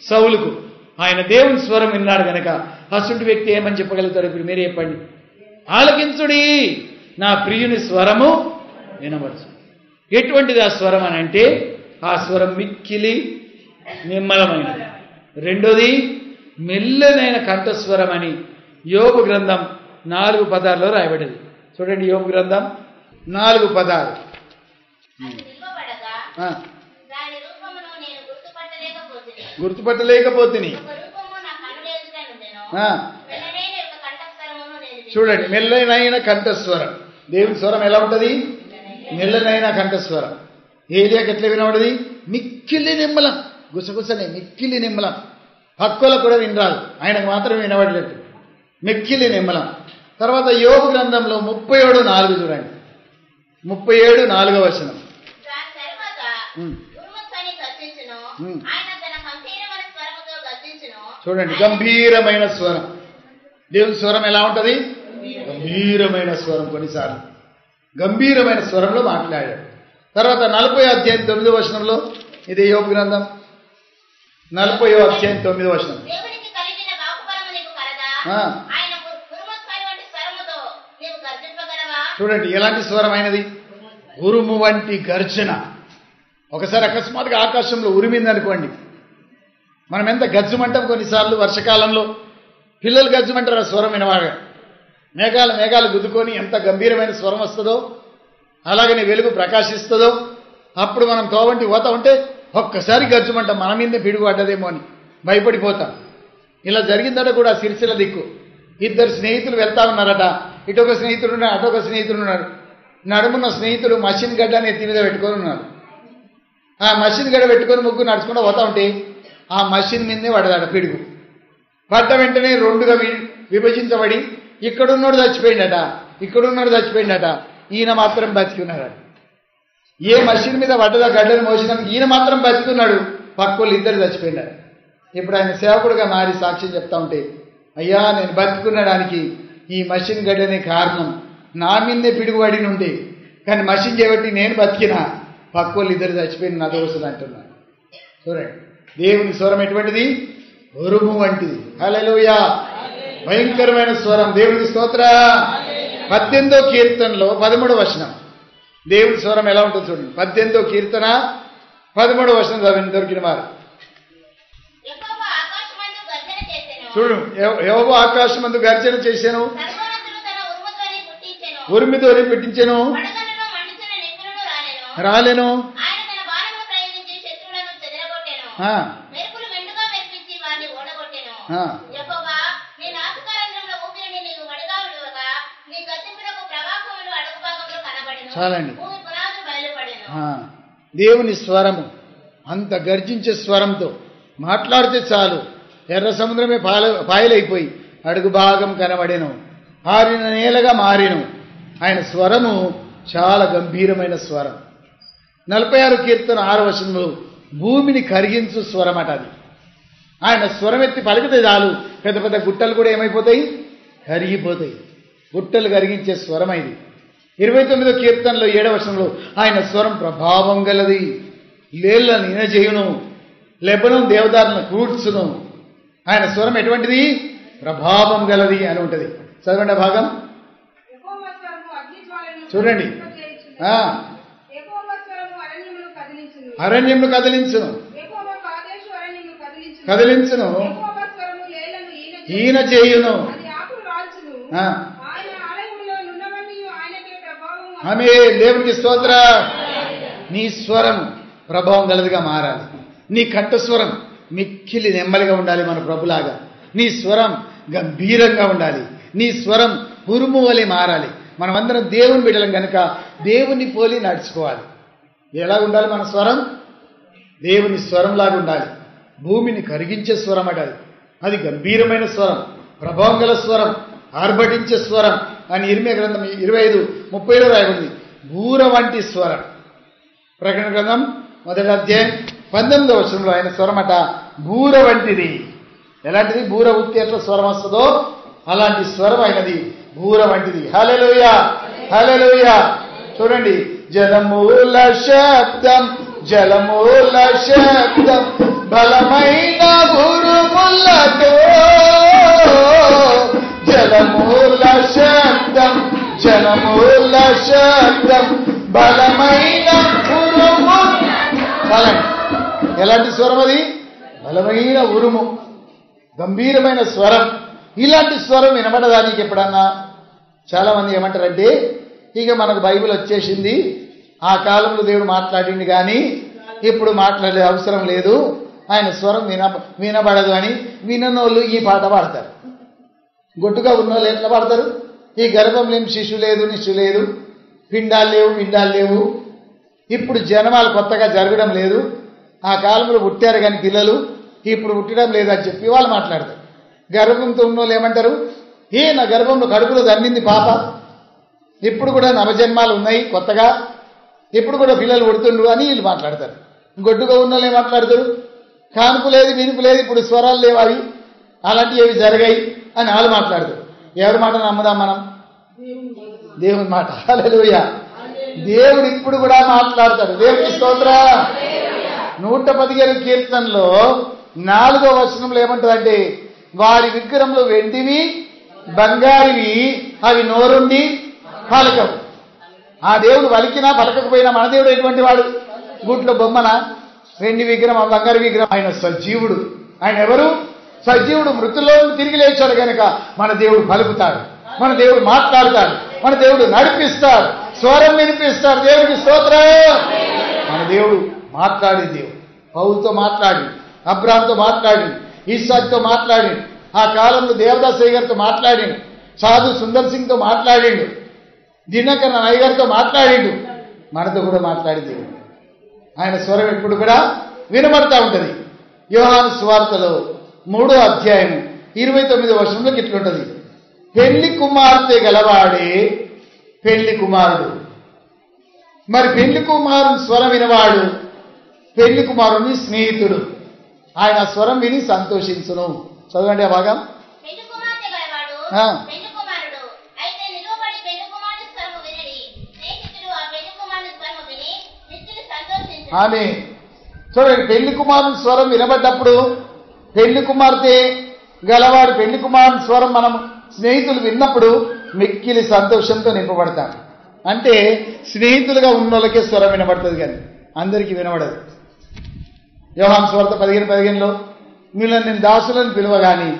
సౌలుకు. ఆయన దేవుని స్వరం విన్నాడు గనక అసుంటి వ్యక్తి ఏమని చెప్పగలుగుతాడు? ఇప్పుడు మీరే చెప్పండి. ఆలకించుడి, నా ప్రియుని స్వరము వినవచ్చు. ఎటువంటిది ఆ స్వరం అని అంటే, ఆ స్వరం మిక్కిలి నిమ్మలమైనది. రెండోది మెల్లనైన కంఠస్వరం అని యోబు గ్రంథం 4:16 రాయబడింది. చూడండి, యోబు గ్రంథం 4:16. గుర్తుపట్టలేకపోతుంది. చూడండి, మెల్లనైన కంఠస్వరం. దేవుని స్వరం ఎలా ఉంటుంది? మెల్లనైన కంఠస్వరం. ఏలియాకి ఎట్లా వినబడది? మిక్కిలి నిమ్మలం, గుసగుసనే మిక్కిలి నిమ్మలం. హక్కులకు కూడా వినరాదు, ఆయనకు మాత్రం వినబడలేదు. మిక్కిలి నిమ్మలం. తర్వాత యోబు గ్రంథంలో 37:4 చూడండి. 37:4 వచనం. చూడండి, గంభీరమైన స్వరం. దేవుని స్వరం ఎలా ఉంటుంది? గంభీరమైన స్వరం. కొన్నిసార్లు గంభీరమైన స్వరంలో మాట్లాడాడు. తర్వాత 40:9 ఇది యోబు గ్రంథం 40:9. చూడండి, ఎలాంటి స్వరం అయినది? ఉరుము వంటి గర్జన. ఒకసారి అకస్మాత్తుగా ఆకాశంలో ఉరిమింది అనుకోండి, మనం ఎంత గజ్జుమంటాం. కొన్నిసార్లు వర్షకాలంలో పిల్లలు గజ్జుమంటారు, ఆ స్వరం వినవాగా. మేఘాలు గుద్దుకొని ఎంత గంభీరమైన స్వరం వస్తుందో, అలాగనే వెలుగు ప్రకాశిస్తుందో, అప్పుడు మనం తోవంటి పోతా ఉంటే ఒక్కసారి గజ్జుమంటాం, మన మీదే పిడుగు పడ్డదేమో అని భయపడిపోతాం. ఇలా జరిగిందట కూడా సిరిసిల్ల దిక్కు. 2 స్నేహితులు వెళ్తా ఉన్నారట. ఇటొక స్నేహితుడు ఉన్నాడు, అటొక స్నేహితుడు ఉన్నాడు. నడుమున్న స్నేహితుడు మషిన్ గడ్డ నెత్తి మీద పెట్టుకొని ఉన్నాడు. ఆ మషిన్ గడ్డ పెట్టుకొని ముగ్గురు నడుచుకుంటూ పోతా ఉంటే ఆ మషిన్ మీదే పడదాట పిడుగు. పడ్డ వెంటనే 2గా విభజించబడి ఇక్కడున్నాడు చచ్చిపోయిందట, ఈయన మాత్రం బతికున్నాడు. ఏ మషిన్ మీద పడ్డదా గడ్డను మోసినందుకు ఈయన మాత్రం బతికున్నాడు, పక్కోళ్ళు 2 చచ్చిపోయినారు. ఇప్పుడు ఆయన సేవకుడుగా మారి సాక్ష్యం చెప్తా ఉంటే, అయ్యా నేను బతుకున్నడానికి ఈ మషిన్ గడ్డనే కారణం, నా మీదే పిడుగుబడి నుండి, కానీ మషిన్ చేయబట్టి నేను బతికినా, పక్కోళ్ళు 2 చచ్చిపోయిన నా దోస్తులు అంటున్నాను. చూడండి, దేవుని స్వరం ఎటువంటిది? ఉరుము వంటిది. హల్లెలూయా, భయంకరమైన స్వరం. దేవునికి స్తోత్ర. 18వ కీర్తనలో 13వ వచనం. దేవుని స్వరం ఎలా ఉంటుంది చూడండి. 18వ కీర్తన 13వ వచనం చదివిన దొరికిన వారు చూడు. యెహోవా ఆకాశమందు గర్జన చేశాను, ఉరిమితోని పెట్టించాను, రాలేను. చాలండి. దేవుని స్వరము అంత గర్జించే స్వరంతో మాట్లాడితే చాలు, ఎర్ర సముద్రమే పాయలైపోయి అడుగు భాగం కనబడెను, ఆరిన నేలగా మారెను. ఆయన స్వరము చాలా గంభీరమైన స్వరం. 46 కీర్తన 6వ వచనంలో భూమిని కరిగించు స్వరం అట అది. ఆయన స్వరం ఎత్తి పలికితే చాలు, పెద్ద పెద్ద గుట్టలు కూడా ఏమైపోతాయి? కరిగిపోతాయి. గుట్టలు కరిగించే స్వరం ఇది. 29వ కీర్తనలో 7వ వచనంలో ఆయన స్వరం ప్రభావం గలది, లేళ్లను ఇనజేయును, లెబనోను దేవదారులను కూర్చును. ఆయన స్వరం ఎటువంటిది? ప్రభావం గలది అని ఉంటుంది. చదవండి భాగం చూడండి. అరణ్యమును కదిలించును, ఈయన చేయును. ఆమె దేవునికి స్తోత్ర. నీ స్వరం ప్రభావం గలదిగా మారాలి. నీ కంఠస్వరం మిక్కిలి నెమ్మదిగా ఉండాలి మన ప్రభులాగా. నీ స్వరం గంభీరంగా ఉండాలి. నీ స్వరం ఉరుము వలె మారాలి. మనమందరం దేవుని బిడ్డలం కనుక దేవుని పోలి నడుచుకోవాలి. ఎలా ఉండాలి మన స్వరం? దేవుని స్వరంలాగా ఉండాలి. భూమిని కరిగించే స్వరం అటాలి. అది గంభీరమైన స్వరం, ప్రభావం గల స్వరం, ఆర్భటించే స్వరం అని ఇర్మియా గ్రంథం 25:30 రాయబడింది. బూర వంటి స్వరం. ప్రకటన గ్రంథం 1వ అధ్యాయం 19వ వచనంలో ఆయన స్వరం అట బూర వంటిది. ఎలాంటిది? బూర ఉత్తి ఎట్లా స్వరం వస్తుందో అలాంటి స్వరం అయినది, బూర వంటిది. హల్లెలూయా, హల్లెలూయా. చూడండి, జలమూల శబ్దం, జలమూల శబ్దం, బలమైన ఉరుములతో జలమూల శబ్దం జలమూల శబ్దం బలమైన ఉరుము. ఎలాంటి స్వరం అది? బలమైన ఉరుము, గంభీరమైన స్వరం. ఇలాంటి స్వరం వినబడదానికి ఎప్పుడన్నా చాలా మంది ఏమంటారంటే, ఇక మనకు బైబిల్ వచ్చేసింది, ఆ కాలంలో దేవుడు మాట్లాడింది కానీ ఇప్పుడు మాట్లాడే అవసరం లేదు, ఆయన స్వరం వినబడదు అని విననోళ్ళు ఈ పాట పాడతారు. గొట్టుగా ఉన్నోళ్ళు ఎట్లా పాడతారు? ఈ గర్భం లేని శిశు లేదు, నిశు లేదు, పిండాలు లేవు, పిండాలు లేవు, ఇప్పుడు జనమాలు కొత్తగా జరగడం లేదు, ఆ కాలంలో పుట్టారు కానీ పిల్లలు ఇప్పుడు పుట్టడం లేదని చెప్పి వాళ్ళు మాట్లాడతారు. గర్భంతో ఉన్నోళ్ళు ఏమంటారు? నా గర్భంలో కడుపులో దండింది పాప, ఇప్పుడు కూడా నవజన్మాలు ఉన్నాయి కొత్తగా, ఇప్పుడు కూడా పిల్లలు పుడుతుండ్రు అని వీళ్ళు మాట్లాడతారు. గొడ్డుగా ఉన్నోళ్ళు ఏం మాట్లాడతారు? కానుపు లేదు, వినుపు లేదు, ఇప్పుడు స్వరాలు లేవు, అవి అలాంటివి ఏవి జరిగాయి అని వాళ్ళు మాట్లాడతారు. ఎవరి మాట నమ్ముదాం మనం? దేవుని మాట. హల్లెలూయా. దేవుడు ఇప్పుడు కూడా మాట్లాడతాడు. దేవునికి స్తోత్రం. 115 కీర్తనలో 4వ వచనంలో ఏమంటారంటే, వారి విగ్రహంలో వెండివి బంగారివి, అవి నోరుండి పలకవు. ఆ దేవుడు పలికినా పలకకపోయినా మన దేవుడు ఎటువంటి వాడు? గుట్లో బొమ్మన, వెండి విగ్రహం, బంగారు విగ్రహం. ఆయన సజీవుడు. ఆయన ఎవరు? సజీవుడు. మృతుల్లో తిరిగి లేచాడు కనుక మన దేవుడు పలుకుతాడు, మన దేవుడు మాట్లాడతాడు, మన దేవుడు నడిపిస్తాడు, స్వరం వినిపిస్తాడు. దేవుడికి స్తోత్రం. మన దేవుడు మాట్లాడే దేవుడు. పౌలుతో మాట్లాడి, అబ్రాహాంతో మాట్లాడి, ఇస్సాకుతో మాట్లాడి, ఆ కాలంలో దేవదాస్ గారితో మాట్లాడిండు, సాధు సుందర్ సింగ్తో మాట్లాడిండు, దినకర్ నాయ్ గారితో మాట్లాడిండు, మనతో కూడా మాట్లాడే దేవుడు. ఆయన స్వరం ఎప్పుడు కూడా వినబడతా ఉంటుంది. యోహాను సువార్తలో 3వ అధ్యాయం 29వ వచనంలోకి ఇట్లుంటది, పెళ్లి కుమార్తె గలవాడే పెళ్లి కుమారుడు. మరి పెళ్లి కుమారుని స్వరం వినవాడు పెళ్లి కుమారుని స్నేహితుడు. ఆయన స్వరం విని సంతోషించును. చదవండి ఆ భాగం. ఆమె చూడండి, పెళ్లి కుమారుని స్వరం వినబడ్డప్పుడు, పెళ్లి కుమార్తె గలవాడు పెళ్లి కుమారుని స్వరం మనం స్నేహితులు విన్నప్పుడు మిక్కిలి సంతోషంతో నింపబడతాం. అంటే స్నేహితులుగా ఉన్న వాళ్ళకే స్వరం వినబడుతుంది కానీ అందరికీ వినబడదు. యోహాను సువార్త 15:15లో మీలో నేను దాసులను పిలువగాని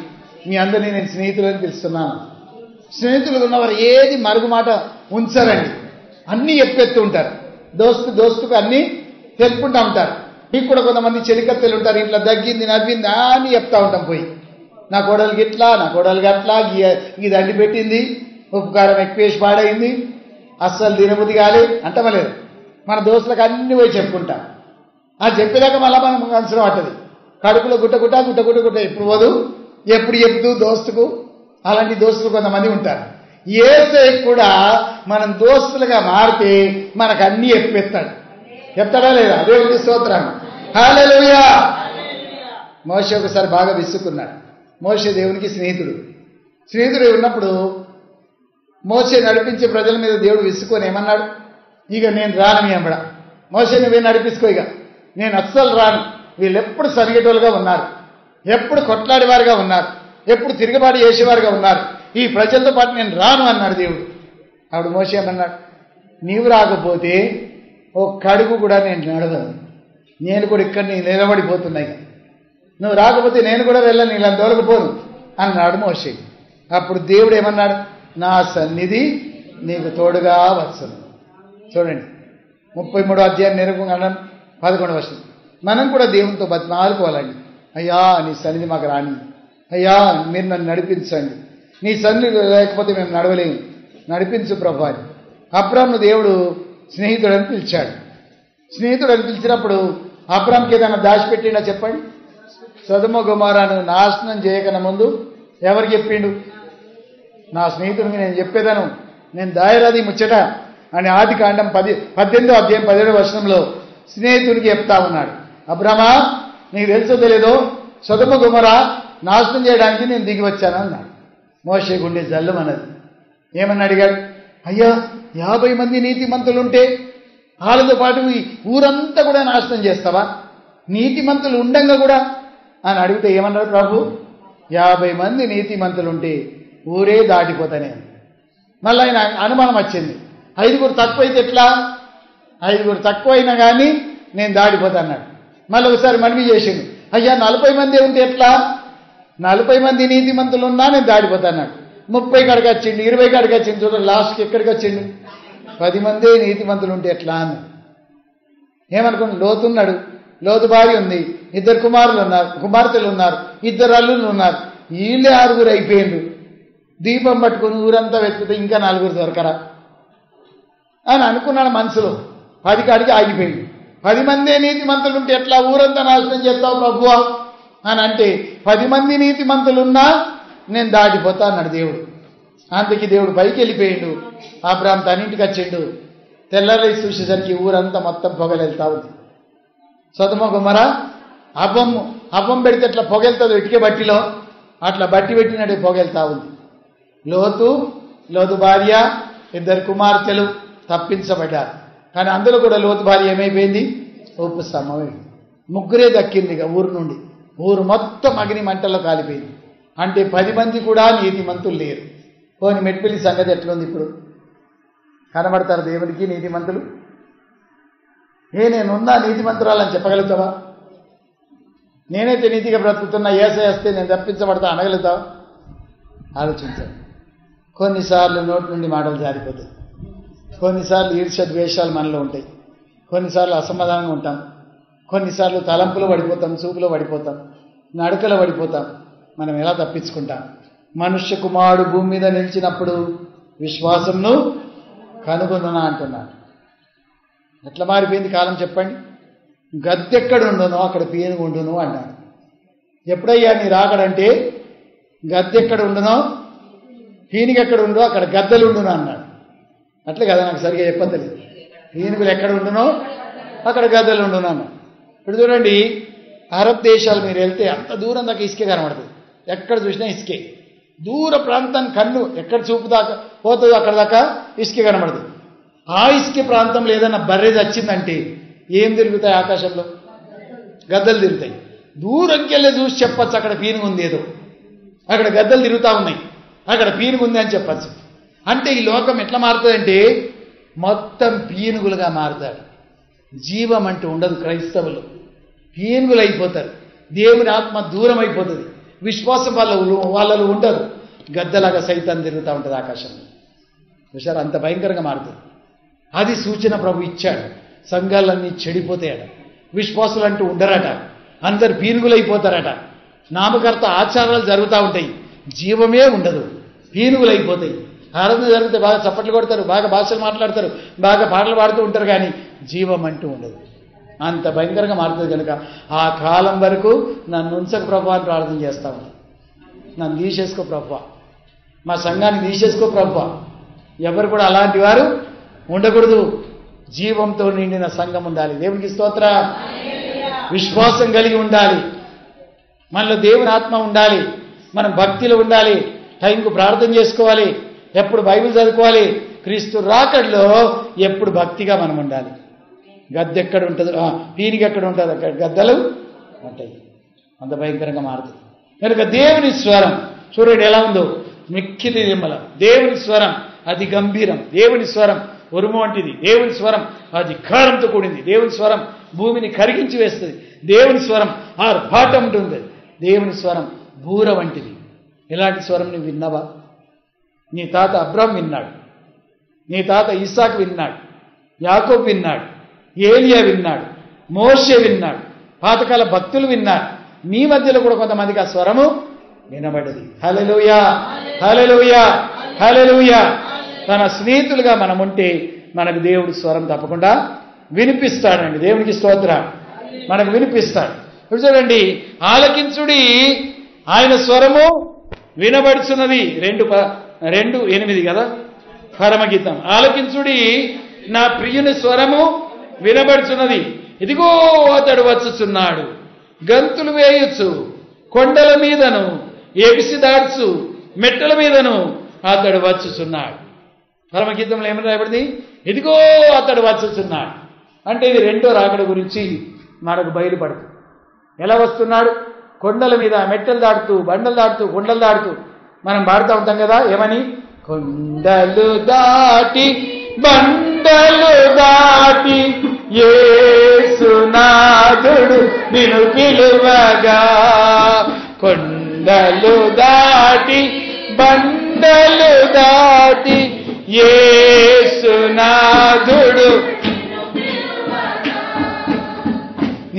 మీ అందరినీ నేను స్నేహితులని పిలుస్తున్నాను. స్నేహితులు ఉన్నవారు ఏది మరుగు మాట ఉంచరండి, అన్నీ ఎత్తు ఉంటారు. దోస్తుకు అన్నీ తెలుపుకుంటూ ఉంటారు. మీకు కూడా కొంతమంది చెలికత్తెలు ఉంటారు, ఇట్లా దగ్గింది నవ్వింది అని చెప్తా ఉంటాం. పోయి నా కోడలికి ఇట్లా, నా కోడలికి అట్లా, ఈ దండి పెట్టింది, ఉప్పు కారం ఎక్కువేసి పాడైంది, అస్సలు తినబుద్ధి కాలే అంటమలేదు. మన దోస్తులకు అన్ని పోయి చెప్పుకుంటాం. ఆ చెప్పేదాకా మళ్ళీ మనం అవసరం పట్టదు. కడుపులో గుట్ట ఎప్పుడు పోదు, ఎప్పుడు చెప్తూ దోస్తుకు. అలాంటి దోస్తులు కొంతమంది ఉంటారు. యేసయ్య కూడా మనం దోస్తులుగా మారితే మనకు అన్ని చెప్తాడా లేదా? దేవునికి స్తోత్రం. హల్లెలూయా. మోషే ఒకసారి బాగా విసుక్కున్నాడు. మోషే దేవునికి స్నేహితుడు ఉన్నప్పుడు మోషే నడిపించే ప్రజల మీద దేవుడు విసుకొని ఏమన్నాడు? ఇక నేను రాను మీ వెంబడ, మోషే నువ్వే నడిపించుకో, ఇక నేను అస్సలు రాను. వీళ్ళు ఎప్పుడు సరిగేటోళ్ళుగా ఉన్నారు, ఎప్పుడు కొట్లాడేవారుగా ఉన్నారు, ఎప్పుడు తిరుగుబాటు చేసేవారుగా ఉన్నారు, ఈ ప్రజలతో పాటు నేను రాను అన్నాడు దేవుడు. అప్పుడు మోషే ఏమన్నాడు? నీవు రాకపోతే ఓ కడుగు కూడా నేను నడవను, నేను కూడా ఇక్కడ నిలబడిపోతున్నాయి, నువ్వు రాకపోతే నేను కూడా వెళ్ళను, ఇలా దొరకపోను అన్నాడు మోషే. అప్పుడు దేవుడు ఏమన్నాడు? నా సన్నిధి నీకు తోడుగా వచ్చను. చూడండి 33వ అధ్యాయం నిర్గమకాండం 11వ వచనం. మనం కూడా దేవునితో బతిమాలుకోవాలండి. అయ్యా నీ సన్నిధి మాకు రాని, అయ్యా మీరు నన్ను నడిపించండి, నీ సన్నిధి లేకపోతే మేము నడవలేము, నడిపించు ప్రభు అని. అబ్రాహామును దేవుడు స్నేహితుడని పిలిచాడు. స్నేహితుడని పిలిచినప్పుడు అబ్రాహాంకి ఏదైనా దాచిపెట్టిండా చెప్పండి? సొదొమ గొమొర్రాను నాశనం చేయకన ముందు ఎవరికి చెప్పిండు? నా స్నేహితుడికి నేను చెప్పేదాను, నేను దాయరాది ముచ్చట అని ఆదికాండం 18వ అధ్యాయం 17వ వచనంలో స్నేహితుడికి చెప్తా ఉన్నాడు. అబ్రామా నీకు తెలుసో తెలియదో సొదొమ గొమొర్రా నాశనం చేయడానికి నేను దిగి వచ్చాను అన్నాడు. మోషే గుండె జల్లుమన్నది. ఏమని అడిగాడు? అయ్యా 50 మంది నీతిమంతులుంటే వాళ్ళతో పాటు ఈ ఊరంతా కూడా నాశనం చేస్తావా? నీతిమంతులు ఉండంగా కూడా అని అడిగితే ఏమన్నారు ప్రభు? 50 మంది నీతిమంతులు ఉంటే ఊరే దాటిపోతానే. మళ్ళీ ఆయన అనుమానం వచ్చింది, 5 తక్కువైతే ఎట్లా? 5 తక్కువైనా కానీ నేను దాటిపోతా అన్నాడు. మళ్ళీ ఒకసారి మనవి చేసిండు, అయ్యా 40 మంది ఉంటే ఎట్లా? 40 మంది నీతిమంతులు ఉన్నా నేను దాటిపోతా అన్నాడు. 30 కాడికి వచ్చిండు, 20 కాడికి వచ్చిండు. చూడండి లాస్ట్కి ఎక్కడికి వచ్చిండు? 10 మందే నీతిమంతులు ఉంటే ఎట్లా అని ఏమనుకోండి. లోతున్నాడు, లోతు భార్య ఉంది, 2 కుమార్తెలు ఉన్నారు, 2 అల్లుళ్ళు ఉన్నారు. వీళ్ళే 6 అయిపోయిండు. దీపం పట్టుకుని ఊరంతా వెతికితే ఇంకా 4 దొరకరా అని అనుకున్నాడు మనసులో. 10 కాడికి ఆగిపోయింది. 10 మందే నీతిమంతులు ఉంటే ఎట్లా? ఊరంతా నాశనం చేస్తావు ప్రభువా అని అంటే 10 మంది నీతిమంతులున్నా నేను దాటిపోతా అన్నాడు దేవుడు. అందుకే దేవుడు పైకి వెళ్ళిపోయిండు. అబ్రాహాము తన ఇంటికి వచ్చిండు. తెల్లరి చూసేసరికి ఊరంతా మొత్తం పొగలెళ్తా ఉంది. సొదొమ గొమొర్రా అప్పం పెడితే ఎట్లా పొగెళ్తుందో ఇటుకే బట్టిలో అట్లా బట్టి పెట్టినట్టే పొగెళ్తా ఉంది. లోతు భార్య 2 కుమార్తెలు తప్పించబడ్డారు. కానీ అందులో కూడా లోతు భార్య ఏమైపోయింది? ఉప్పు స్తంభమైంది. 3 దక్కింది ఇక ఊరు నుండి. ఊరు మొత్తం అగ్ని మంటల్లో కాలిపోయింది. అంటే 10 మంది కూడా నీతిమంతులు లేరు. పోని మెట్పల్లి సంగతి ఎట్లుంది ఇప్పుడు? కనబడతారు దేవునికి నీతిమంతులు? నేనున్నా నీతిమంతురాలని చెప్పగలుగుతావా? నేనైతే నీతిగా బ్రతుకుతున్నా, ఏసేస్తే నేను తప్పించబడతా అనగలుగుతావా? ఆలోచించండి. కొన్నిసార్లు నోటి నుండి మాటలు జారిపోతాయి. కొన్నిసార్లు ఈర్ష్య ద్వేషాలు మనలో ఉంటాయి. కొన్నిసార్లు అసమాధానంగా ఉంటాం. కొన్నిసార్లు తలంపులో పడిపోతాం, చూపులో పడిపోతాం, నడకలో పడిపోతాం. మనం ఎలా తప్పించుకుంటాం? మనుష్య కుమారుడు భూమి మీద నిలిచినప్పుడు విశ్వాసంను కనుగొనునా అంటున్నాడు. ఎట్లా మారిపోయింది కాలం చెప్పండి? గద్దెక్కడ ఉండునో అక్కడ పీనుగు ఉండును అన్నాడు. ఎప్పుడయ్యా నీ రాకడంటే గద్దెక్కడ ఉండునో పీనుగు ఎక్కడ ఉందో అక్కడ గద్దెలు ఉండును అన్నాడు. అట్లే కదా, నాకు సరిగా చెప్పలేదు. పీనుగులు ఎక్కడ ఉండునో అక్కడ గద్దెలు ఉండును అన్నాడు. ఇప్పుడు చూడండి, అరబ్ దేశాలు మీరు వెళ్తే అంత దూరం దాకా ఇసుకే కనబడుతుంది. ఎక్కడ చూసినా ఇసుకే. దూర ప్రాంతాన్ని కన్ను ఎక్కడ చూపు దాకా పోతుందో అక్కడ దాకా ఇసుకే కనబడుతుంది. ఆ ఇసుకే ప్రాంతంలో ఏదైనా బర్రెది వచ్చిందంటే ఏం తిరుగుతాయి? ఆకాశంలో గద్దలు తిరుగుతాయి. దూరంకి వెళ్ళి చూసి చెప్పచ్చు అక్కడ పీనుగు ఉంది, ఏదో అక్కడ గద్దలు తిరుగుతూ ఉన్నాయి, అక్కడ పీనుగు ఉంది అని చెప్పచ్చు. అంటే ఈ లోకం ఎట్లా మారుతుందంటే మొత్తం పీనుగులుగా మారుతాడు. జీవం అంటూ ఉండదు. క్రైస్తవులు పీనుగులు అయిపోతారు. దేవుని ఆత్మ దూరం అయిపోతుంది. విశ్వాసం వాళ్ళలో ఉండదు. గద్దలాగా సైతం తిరుగుతూ ఉంటుంది ఆకాశంలో. చూసారు, అంత భయంకరంగా మారుతుంది. అది సూచన ప్రభు ఇచ్చాడు. సంఘాలన్నీ చెడిపోతాయట. విశ్వాసులు అంటూ ఉండరట. అందరు పీనుగులైపోతారట. నామకర్త ఆచారాలు జరుగుతూ ఉంటాయి, జీవమే ఉండదు. పీనుగులైపోతాయి. ఆరాధన జరిగితే బాగా చప్పట్లు కొడతారు, బాగా భాషలు మాట్లాడతారు, బాగా పాటలు పాడుతూ ఉంటారు, కానీ జీవం అంటూ ఉండదు. అంత భయంకరంగా మారుతుంది. కనుక ఆ కాలం వరకు నన్ను ఉంచక ప్రభు అని ప్రార్థన చేస్తా ఉంటాను. నన్ను తీసేసుకో ప్రభు, మా సంఘాన్ని తీసేసుకో ప్రభు. ఎవరు కూడా అలాంటి వారు ఉండకూడదు. జీవంతో నిండిన సంఘం ఉండాలి. దేవునికి స్తోత్ర. విశ్వాసం కలిగి ఉండాలి. మనలో దేవుని ఆత్మ ఉండాలి. మనం భక్తిలో ఉండాలి. టైంకు ప్రార్థన చేసుకోవాలి. ఎప్పుడు బైబిల్ చదువుకోవాలి. క్రీస్తు రాకడలో ఎప్పుడు భక్తిగా మనం ఉండాలి. గద్దె ఎక్కడ ఉంటుంది, పీనిగి ఎక్కడ ఉంటుంది, అక్కడ గద్దలు ఉంటాయి. అంత భయంకరంగా మారుతుంది. కనుక దేవుని స్వరం చూడండి ఎలా ఉందో, మిక్కిలి నిర్మల. దేవుని స్వరం అది గంభీరం. దేవుని స్వరం ఉరుము వంటిది. దేవుని స్వరం అధికారంతో కూడింది. దేవుని స్వరం భూమిని కరిగించి వేస్తుంది. దేవుని స్వరం ఆర్భాటం ఉంటుంది. దేవుని స్వరం బూర వంటిది. ఇలాంటి స్వరం నువ్వు విన్నావా? నీ తాత అబ్రాహాం విన్నాడు, నీ తాత ఇస్సాకు విన్నాడు, యాకోబు విన్నాడు, ఏలియా విన్నాడు, మోషే విన్నాడు, పాతకాల భక్తులు విన్నారు. మీ మధ్యలో కూడా కొంతమందికి ఆ స్వరము వినబడ్డది. హల్లెలూయా, హల్లెలూయా, హల్లెలూయా. తన స్నేహితులుగా మనం ఉంటే మనకు దేవుడు స్వరం తప్పకుండా వినిపిస్తాడండి. దేవునికి స్తోత్రం. మనకు వినిపిస్తాడు. ఇప్పుడు చూడండి, ఆలకించుడి ఆయన స్వరము వినబడుచున్నది. 2:8 కదా పరమగీతం. ఆలకించుడి నా ప్రియుని స్వరము వినబడుచున్నది. ఇదిగో అతడు వచ్చుచున్నాడు, గంతులు వేయొచ్చు, కొండల మీదను ఎగిసి దాడ్చు మెట్టల మీదను అతడు వచ్చుచున్నాడు. పరమగీతంలో ఏమని రాయబడింది? ఇదిగో అతడు వచ్చుచున్నాడు. అంటే ఇది రెండో రాకడ గురించి మనకు బయలుపడుతుంది. ఎలా వస్తున్నాడు? కొండల మీద మెట్టలు దాటుతూ, బండలు దాటుతూ, కొండలు దాటుతూ. మనం పాడుతూ ఉంటాం కదా, ఏమని? కొండలు దాటి బండలు దాటి యేసునాథుడు నిన్ను పిలువగా. కొండలు దాటి బండలు దాటి యేసునాథుడు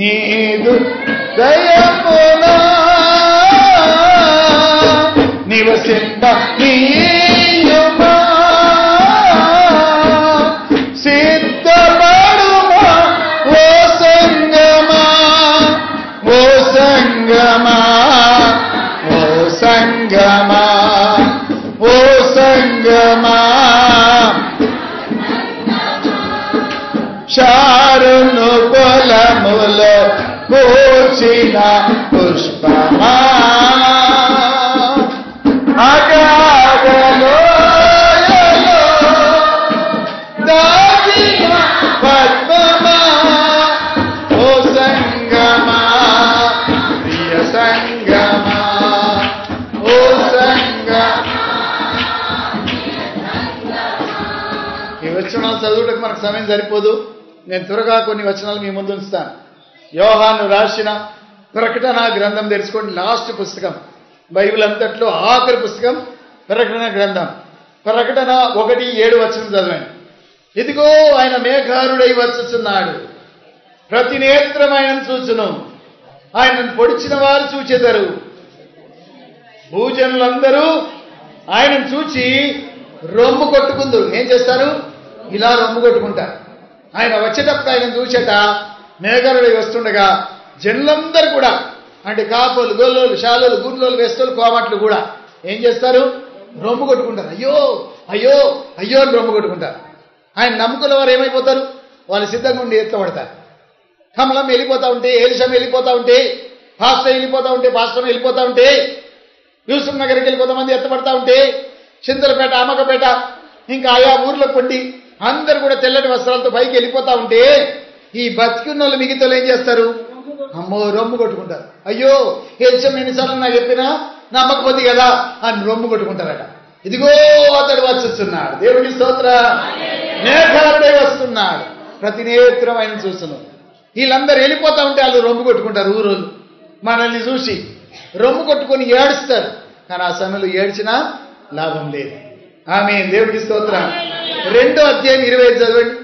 నీదు దయమునా నివసింప నీయుమా. సిద్ధపడుమా ఓ సంగమా, ఓ సంగమా, ఓ సంగమా, ఓ సంగమా. శారును పొలములో పూచిన పుష్పమా, అగాధలోయలో దాగిన పద్మమా. ఓ సంగమా, ప్రియ సంగమా, ఓ సంగమా. ఈ వచనాలు చదువుటకు మనకు సమయం సరిపోదు. నేను త్వరగా కొన్ని వచనాలు మీ ముందు ఉంచుతాను. యోహాను రాసిన ప్రకటన గ్రంథం తెలుసుకోండి. లాస్ట్ పుస్తకం, బైబిల్ అంతట్లో ఆఖరి పుస్తకం ప్రకటన గ్రంథం. ప్రకటన 1:7 చదవండి. ఇదిగో ఆయన మేఘారుడై వచ్చుచున్నాడు, ప్రతి నేత్రం ఆయనను చూచును, ఆయనను పొడిచిన వారు చూచెదరు. భూజనులందరూ ఆయనను చూచి రొమ్ము కొట్టుకుందరు. ఏం చేస్తారు? ఇలా రొమ్ము కొట్టుకుంటారు. ఆయన వచ్చేటప్పుడు ఆయన చూసేట మేఘారుడై వస్తుండగా జనులందరూ కూడా, అంటే కాపులు, గొల్లోలు, శాలోలు, గుర్లోలు, వెస్తోలు, కోమట్లు కూడా ఏం చేస్తారు? రొమ్ము కొట్టుకుంటారు. అయ్యో అయ్యో అయ్యో అని రొమ్ము కొట్టుకుంటారు. ఆయన నమ్ముకున్న వారు ఏమైపోతారు? వాళ్ళు సిద్ధంగా ఉండి ఎత్తబడతారు. కమలం వెళ్ళిపోతా ఉంటే, ఏలిషం వెళ్ళిపోతా ఉంటే, పాస్టర్ వెళ్ళిపోతా ఉంటే, పాస్టర్ వెళ్ళిపోతా ఉంటే, యూసుఫ్ నగర్కి వెళ్ళి కొంతమంది ఎత్తబడతా ఉంటే, చింతలపేట, అమ్మకపేట, ఇంకా ఆయా ఊర్లో కొండి అందరు కూడా తెల్లటి వస్త్రాలతో పైకి వెళ్ళిపోతా ఉంటే, ఈ బతికున్న వాళ్ళు మిగతా ఏం చేస్తారు? అమ్మో రొమ్ము కొట్టుకుంటారు. అయ్యో ఏలిషం ఎన్నిసార్లు నాకు చెప్పినా నమ్మకపోతే కదా అని రొమ్ము కొట్టుకుంటారట. ఇదిగో అతడు వచ్చుస్తున్నాడు. దేవుడికి స్తోత్ర. మేఘారుడై వస్తున్నాడు, ప్రతి నేత్రం ఆయన చూస్తున్నాడు. వీళ్ళందరూ వెళ్ళిపోతా ఉంటే వాళ్ళు రొమ్ము కొట్టుకుంటారు. ఊరోళ్ళు మనల్ని చూసి రొమ్ము కొట్టుకొని ఏడుస్తారు. కానీ ఆ సమయంలో ఏడ్చినా లాభం లేదు. ఆమేన్. దేవుడికి స్తోత్రం. 2:25 చదవండి.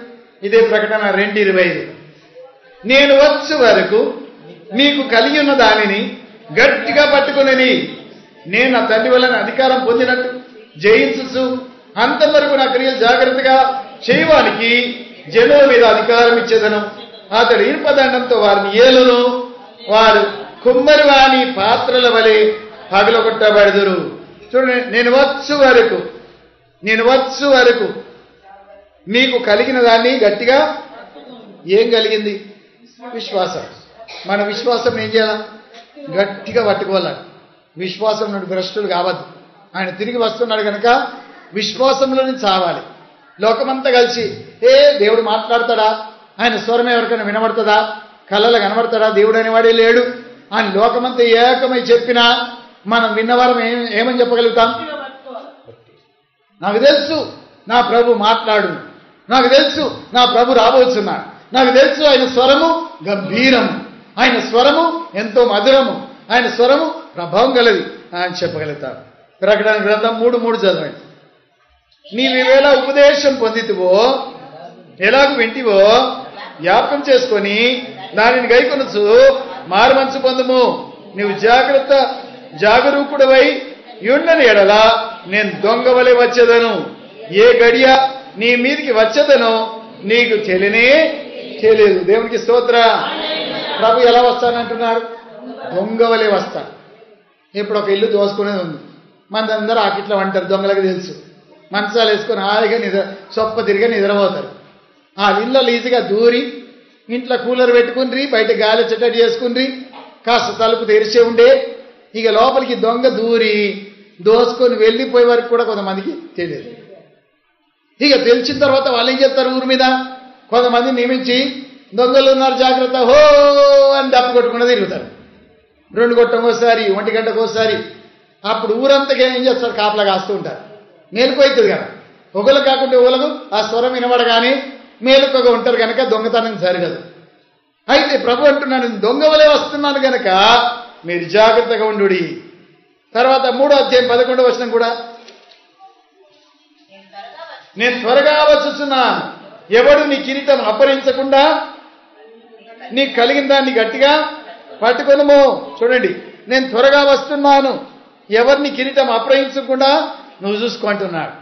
ఇదే ప్రకటన 2:25. నేను వచ్చు వరకు మీకు కలిగి ఉన్న దానిని గట్టిగా పట్టుకుని నేను నా తండ్రి వలన అధికారం పొందినట్టు జయించు అంతవరకు నా క్రియలు జాగ్రత్తగా చేయడానికి జనుల మీద అధికారం ఇచ్చేదను. అతడు ఇనుపదండంతో వారిని ఏలును, వారు కుమ్మరి వాని పాత్రల వలె పగలగొట్టబడుదురు. చూడండి, నేను వచ్చు వరకు మీకు కలిగిన దాన్ని గట్టిగా. ఏం కలిగింది? విశ్వాసం. మన విశ్వాసం ఏం చేయాలి? గట్టిగా పట్టుకోవాలి. విశ్వాసం నుండి భ్రష్టులు కావద్దు. ఆయన తిరిగి వస్తున్నాడు కనుక విశ్వాసంలో నుంచి చావాలి. లోకమంతా కలిసి దేవుడు మాట్లాడతాడా, ఆయన స్వరం ఎవరికైనా వినబడుతుందా, కళ్ళలో కనబడతాడా, దేవుడు అనేవాడే లేడు అని లోకమంతా ఏకమై చెప్పినా మనం విన్నవారం ఏమని చెప్పగలుగుతాం? నాకు తెలుసు నా ప్రభు మాట్లాడు, నాకు తెలుసు నా ప్రభు రాబోతున్నాడు, నాకు తెలుసు ఆయన స్వరము గంభీరము, ఆయన స్వరము ఎంతో మధురము, ఆయన స్వరము ప్రభావం గలది అని చెప్పగలుగుతారు. ప్రకటన గ్రంథం 3:3 చదవండి. నీవేళ ఉపదేశం పొందితివో, ఎలాగ వింటివో జ్ఞాపకం చేసుకొని దానిని గైకొనొచ్చు మారుమనసు పొందుము. నీవు జాగరూకుడవై యుండని ఎడల నేను దొంగ వలె వచ్చేదను. ఏ గడియ నీ మీదికి వచ్చేదనో నీకు తెలియదు. దేవునికి స్తోత్ర. ప్రభు ఎలా వస్తానంటున్నారు? దొంగ వలె వస్తాను. ఇప్పుడు ఒక ఇల్లు దోసుకునేది ఉంది, మందందరూ ఆకిట్లో అంటారు, దొంగలకు తెలుసు. మంచాలు వేసుకొని హాయిగా చొప్ప తిరిగి నిద్రపోతారు. ఆ ఇళ్ళలో ఈజీగా దూరి ఇంట్లో కూలర్ పెట్టుకుని బయట గాలి చెట్టడి చేసుకుని కాస్త తలుపు తెరిచే ఉండే, ఇక లోపలికి దొంగ దూరి దోసుకొని వెళ్ళిపోయే వరకు కూడా కొంతమందికి తెలియదు. ఇక తెలిసిన తర్వాత వాళ్ళు ఏం చెప్తారు? ఊరి మీద కొంతమంది నియమించి దొంగలు ఉన్నారు జాగ్రత్త హో అని డప్పు కొట్టుకుంటూ తిరుగుతారు. 2 గంటలకోసారి 1 గంటకోసారి. అప్పుడు ఊరంతగా ఏం చేస్తారు, కాపలా కాస్తూ ఉంటారు. మేలుకు అవుతుంది కదా, ఒకళ్ళు కాకుండా ఒకళ్ళు ఆ స్వరం వినబడగానే మేలుకగా ఉంటారు కనుక దొంగతనం జరగదు. అయితే ప్రభు అంటున్నాను, దొంగ వలె వస్తున్నాను కనుక మీరు జాగ్రత్తగా ఉండు. తర్వాత 3వ అధ్యాయం 11వ వచనం కూడా, నేను త్వరగా వచ్చుచున్నాను, ఎవడు నీ కిరీటం అపహరించకుండా నీ కలిగిన దాన్ని గట్టిగా పట్టుకొనుము. చూడండి, నేను త్వరగా వస్తున్నాను, ఎవరిని కిరీటం అపహరించకుండా నువ్వు చూసుకుంటున్నాడు.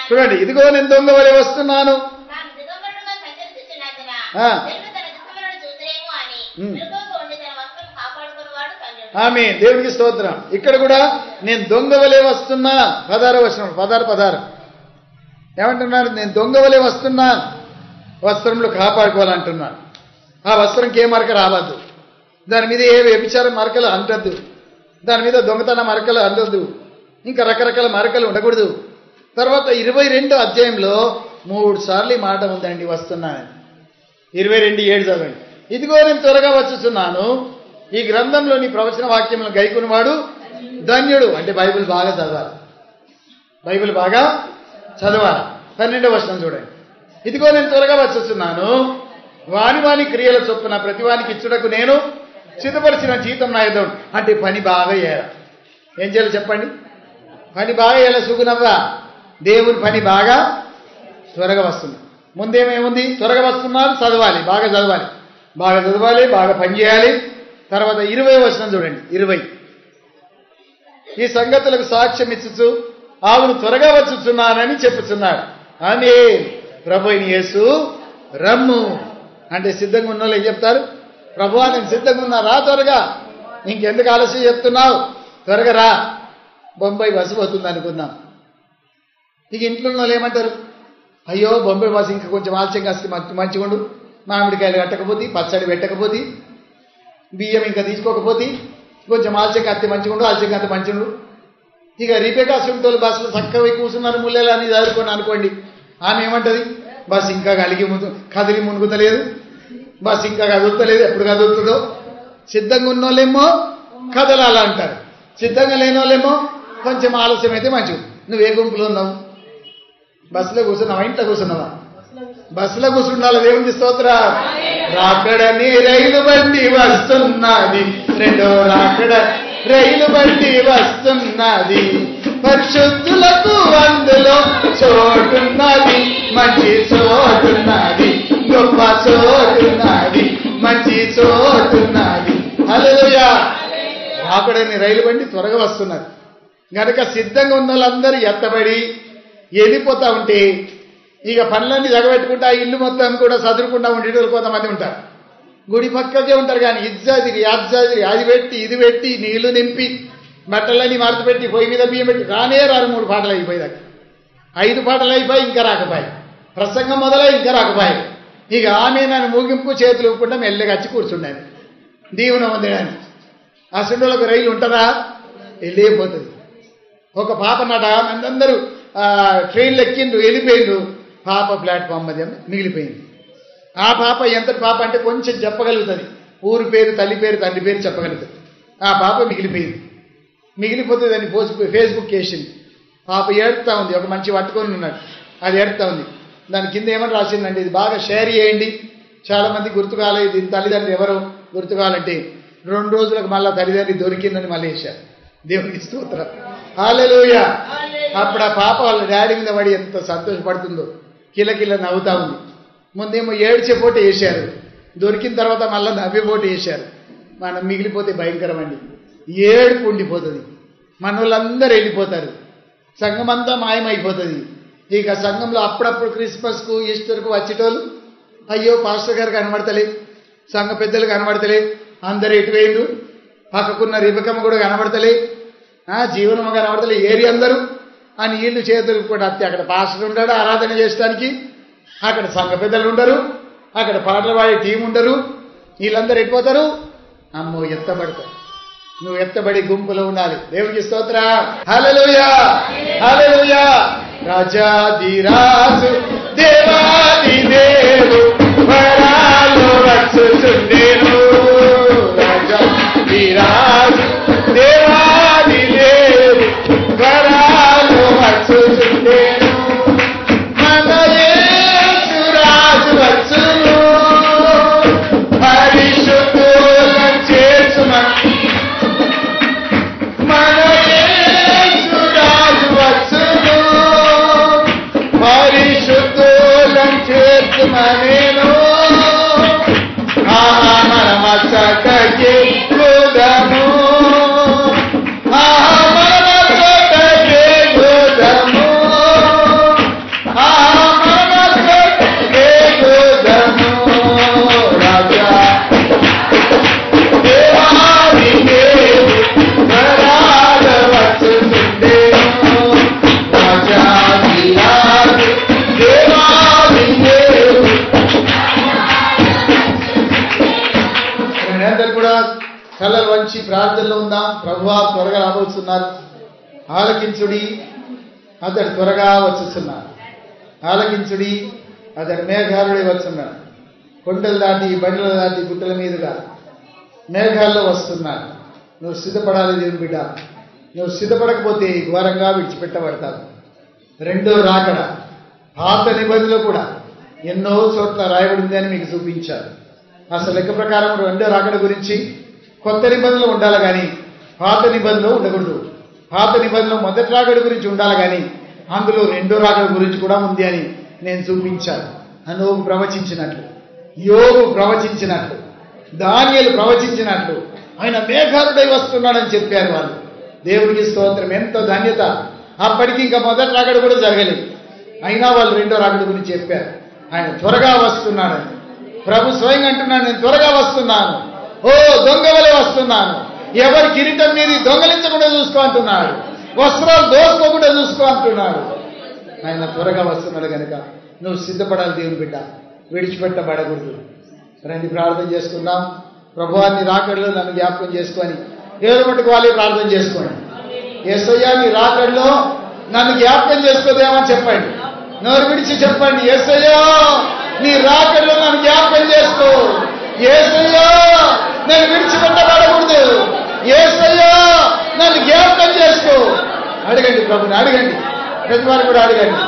చూడండి, ఇదిగో నేను దొంగ వలె వస్తున్నాను. ఆమె దేవునికి స్తోత్రం. ఇక్కడ కూడా నేను దొంగ వలె వస్తున్నా. 16వ వచనం, 16 ఏమంటున్నారు, నేను దొంగ వలె వస్తున్నా, వస్త్రంలో కాపాడుకోవాలంటున్నాను. ఆ వస్త్రంకి ఏ మరక రావద్దు, దాని మీద ఏ వ్యభిచారం మరకలు అంటద్దు, దాని మీద దొంగతన మరకలు అంటద్దు, ఇంకా రకరకాల మరకలు ఉండకూడదు. తర్వాత 22వ అధ్యాయంలో 3 సార్లు మాట ఉందండి వస్తున్నానని. 22:7 చదవండి. ఇదిగో నేను త్వరగా వచ్చుచున్నాను, ఈ గ్రంథంలోని ప్రవచన వాక్యములను గైకొనివాడు ధన్యుడు. అంటే బైబిల్ బాగా చదవాలి, బైబిల్ బాగా చదవాలి. 12వ వచనం చూడండి, ఇదిగో నేను త్వరగా వచ్చుచున్నాను, వాని క్రియల చొప్పున ప్రతివానికి ఇచ్చుటకు నేను సిద్ధపరిచిన జీతం నా యుద్ధం. అంటే పని బాగా చేయాలి. ఏం చేయాలి చెప్పండి, పని బాగా చేయాలి. సుగుణవ్వా, దేవుని పని బాగా త్వరగా వస్తుంది. ముందేమేముంది, త్వరగా వస్తున్నారు, చదవాలి, బాగా చదవాలి, బాగా పని చేయాలి. తర్వాత 20వ వచనం చూడండి, 20, ఈ సంగతులకు సాక్ష్యం ఇచ్చుచు ఆవును త్వరగా వచ్చుచున్నానని చెప్పుచున్నాడు అని ప్రభు అయిన యేసు రమ్ము. అంటే సిద్ధంగా ఉన్న వాళ్ళు ఏం చెప్తారు, ప్రభువా నేను సిద్ధంగా ఉన్నా, రా త్వరగా, ఇంకెందుకు ఆలస్యం చెప్తున్నావు, త్వరగా రా, బొంబాయి బస్సు పోతుంది అనుకుందాం. ఇక ఇంట్లో ఉన్న వాళ్ళు ఏమంటారు, అయ్యో బొంబాయి బస్సు ఇంకా కొంచెం ఆలస్యం కాస్త మంచిగుండు, మామిడికాయలు కట్టకపోతే, పచ్చడి పెట్టకపోతే, బియ్యం ఇంకా తీసుకోకపోతే, కొంచెం ఆలస్యం కత్తి మంచిగుండు, ఆలస్యం కత్తి మంచిగుండు. ఇక రిపేకా సుంటోళ్ళు బస్సులో చక్కగా కూర్చున్నారు, ముళ్ళని చదువుకొని అనుకోండి. ఆమె ఏమంటది, బస్సు ఇంకా కదిలి మునుగుతలేదు, బస్సు ఇంకా కదులుతలేదు, ఎప్పుడు కదులుతుందో. సిద్ధంగా ఉన్నోళ్ళేమో కదలాలంటారు, సిద్ధంగా లేని వాళ్ళేమో కొంచెం ఆలస్యం అయితే మంచిది. నువ్వే గుంపులో ఉన్నావు, బస్సులో కూర్చున్నావా, ఇంట్లో కూర్చున్నావా? బస్సులో కూర్చుండాలి. దేవునికి స్తోత్రం. రాకడని రైలు బండి వస్తున్నది, రెండో రాకడ రైలు బండి వస్తున్నది, పరిశుద్ధులకు అందులో చోటున్నది, మంచి చోటున్నది, గొప్ప చోటున్నది, మంచి చోటున్నది. హల్లెలూయా. రాకడని రైలు బండి త్వరగా వస్తున్నది గనక సిద్ధంగా ఉన్న వాళ్ళందరూ ఎత్తబడి వెళ్ళిపోతా ఉంటే ఇక పనులన్నీ జగబెట్టుకుంటా ఇల్లు మొత్తం కూడా చదువుకుంటా ఉండేటోళ్ళు కొంతమంది ఉంటారు. గుడి పక్కకే ఉంటారు, కానీ ఇజ్జాదిరి అజ్జాదిరి అది పెట్టి ఇది పెట్టి నీళ్లు నింపి బట్టలన్నీ మరత పెట్టి పొయ్యి మీద బియ్యం పెట్టి రానే రారు. 3 పాటలు అయిపోయేదాకా, 5 పాటలు అయిపోయి ఇంకా రాకపోయాయి, ప్రసంగం మొదలై ఇంకా రాకపోయాయి. ఇక ఆమె నన్ను ముగింపు చేతులు ఊపుకుంటా మెల్లగా వచ్చి కూర్చున్నాను దీవెన పొందడానికి. ఆ సుండోళ్ళకు రైలు ఉంటుందా, వెళ్ళిపోతుంది. ఒక పాప నట అందరూ ట్రైన్లు ఎక్కిండ్రు, వెళ్ళిపోయిండ్రు, పాప ప్లాట్ఫామ్ మధ్య మిగిలిపోయింది. ఆ పాప ఎంతటి పాప అంటే కొంచెం చెప్పగలుగుతుంది, ఊరి పేరు, తల్లి పేరు, తండ్రి పేరు చెప్పగలుగుతుంది. ఆ పాప మిగిలిపోయింది. మిగిలిపోతే దాన్ని ఫేస్బుక్ వేసింది. పాప ఏడుతా ఉంది, ఒక మంచి పట్టుకొని ఉన్నాడు, అది ఏడుతా ఉంది. దాని కింద ఏమని రాసిందంటే, ఇది బాగా షేర్ చేయండి, చాలా మంది గుర్తు కాలేదు, దీని తల్లిదండ్రులు ఎవరో గుర్తు కావాలంటే. 2 రోజులకు మళ్ళీ తల్లిదండ్రి దొరికిందని మళ్ళీ వేశారు. దేవునికి స్తోత్రం. హల్లెలూయా. అప్పుడు ఆ పాప వాళ్ళ డాడీ మీద పడి ఎంత సంతోషపడుతుందో, కిలకిల నవ్వుతా ఉంది. ముందేమో ఏడ్చే పోటీ వేశారు, దొరికిన తర్వాత మళ్ళీ నవ్వే పోటీ వేశారు. మనం మిగిలిపోతే భయంకరమండి, ఏడుపు ఉండిపోతుంది, మన వాళ్ళందరూ వెళ్ళిపోతారు, సంఘం అంతా మాయమైపోతుంది. ఇక సంఘంలో అప్పుడప్పుడు క్రిస్మస్కు ఈస్టర్కు వచ్చేటోళ్ళు, అయ్యో పాస్టర్ గారు కనబడతలే, సంఘ పెద్దలు కనబడతలే, అందరూ ఎటువైండ్రు, పక్కకున్న రిబకమ్మ కూడా కనబడతలే, జీవనమ్మ కనబడతలే, ఏరి అందరూ అని వీళ్ళు చేతులు కూడా అత్తే. అక్కడ పాస్టర్ ఉంటాడు ఆరాధన చేయడానికి, అక్కడ సంఘ పెద్దలు ఉండరు, అక్కడ పాటలు పాడే టీం ఉండరు, వీళ్ళందరూ ఎట్టిపోతారు, అమ్మో ఎత్తబడతారు. నువ్వు ఎత్తబడి గుంపులో ఉండాలి. దేవునికి స్తోత్రం. హల్లెలూయా, హల్లెలూయా. రాజాదిరాజు దేవాది దేవు వరాలు వచ్చుచుండెను, తలలు వంచి ప్రార్థనలో ఉందాం. ప్రభువా త్వరగా రాబోతున్నారు, ఆలకించుడి, అతడు త్వరగా వచ్చుచున్నాడు. ఆలకించుడి, అతడు మేఘాలుడే వచ్చున్నాడు. కొండలు దాటి, బండ్లు దాటి, గుట్టల మీదుగా మేఘాల్లో వస్తున్నాడు. నువ్వు సిద్ధపడాలి దేవుని బిడ్డ. నువ్వు సిద్ధపడకపోతే ఘోరంగా విడిచిపెట్టబడతావు. రెండో రాకడ పాత నిబంధనలు కూడా ఎన్నో చోట్ల రాయబడింది అని మీకు చూపించారు. అసలు లెక్క ప్రకారం రెండో రాకడ గురించి కొత్త నిబంధనలు ఉండాలి కానీ పాత నిబంధనలు ఉండకూడదు. పాత నిబంధనలు మొదటి రాకడ గురించి ఉండాలి కానీ అందులో రెండో రాకడ గురించి కూడా ఉంది అని నేను చూపించాను. హనోకు ప్రవచించినట్లు, యోగు ప్రవచించినట్లు, దానియేలు ప్రవచించినట్లు ఆయన మేఘారుడై వస్తున్నాడని చెప్పారు వాళ్ళు. దేవుడికి స్తోత్రం. ఎంతో ధన్యత. అప్పటికి ఇంకా మొదటి రాకడ కూడా జరగలేదు, అయినా వాళ్ళు రెండో రాకడ గురించి చెప్పారు. ఆయన త్వరగా వస్తున్నాడని. ప్రభు స్వయంగా అంటున్నాడు, నేను త్వరగా వస్తున్నాను, ఓ దొంగ వలె వస్తున్నాను. ఎవరి కిరీటం మీది దొంగలించకుండా చూసుకో అంటున్నాడు, వస్త్రాలు దోసుకోకుండా చూసుకో అంటున్నాడు. ఆయన త్వరగా వస్తున్నాడు కనుక నువ్వు సిద్ధపడాలి దేవుని బిడ్డ, విడిచిపెట్టబడకూడదు. రండి ప్రార్థన చేసుకుందాం. ప్రభువాన్ని రాకడలో నన్ను జ్ఞాపకం చేసుకొని ఎవరు మటుకు వాళ్ళే ప్రార్థన చేసుకోండి. యేసయ్యా నీ రాకడలో నన్ను జ్ఞాపకం చేసుకోదేమని చెప్పండి. నోరు విడిచి చెప్పండి, యేసయ్యా నీ రాకడలో నన్ను జ్ఞాపకం చేసుకో. యేసయ్యా నేను విడిచిపెట్టబడకూడదు. యేసయ్యా నన్ను జ్ఞాపకం చేసుకో. అడగండి ప్రభుని, అడగండి. ప్రతి వారు కూడా అడగండి.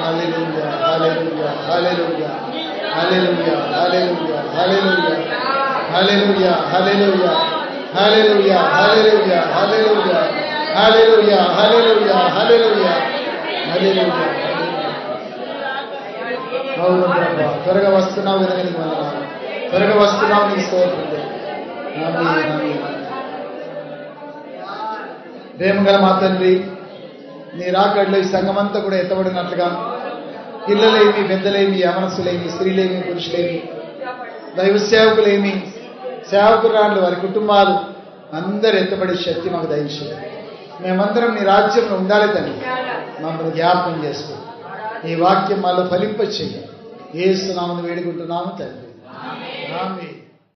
హల్లెలూయా, హల్లెలూయా, హల్లెలూయా, హల్లెలూయా, హల్లెలూయా, హల్లెలూయా, హల్లెలూయా, హల్లెలూయా, హల్లెలూయా, హల్లెలూయా, హల్లెలూయా, హల్లెలూయా, హల్లెలూయా, హల్లెలూయా, హల్లెలూయా. అవును ప్రభా, త్వరగా వస్తున్నావు కనుక నీకు వందనాలు. త్వరగా వస్తున్నావు, నీకు స్తోత్రం. ఆమేన్, ఆమేన్. ప్రేమగల మా తండ్రి, నీ రాకడలో ఈ సంఘమంతా కూడా ఎత్తబడినట్లుగా పిల్లలేమి, పెద్దలేమి, యవనస్తులేమి, స్త్రీలేమి, పురుషులేమి, దైవ సేవకులేమి, సేవకురాళ్ళు, వారి కుటుంబాలు అందరూ ఎత్తబడే శక్తి మాకు దయచేయండి. మేమందరం నీ రాజ్యంలో ఉండాలి తండ్రి. మమ్మల్ని జ్ఞాపకం చేసుకో. ఈ వాక్యం మాలో ఫలింప చెయ్యి. యేసు నామమున వేడుకుంటున్నాము తండ్రి. ఆమేన్.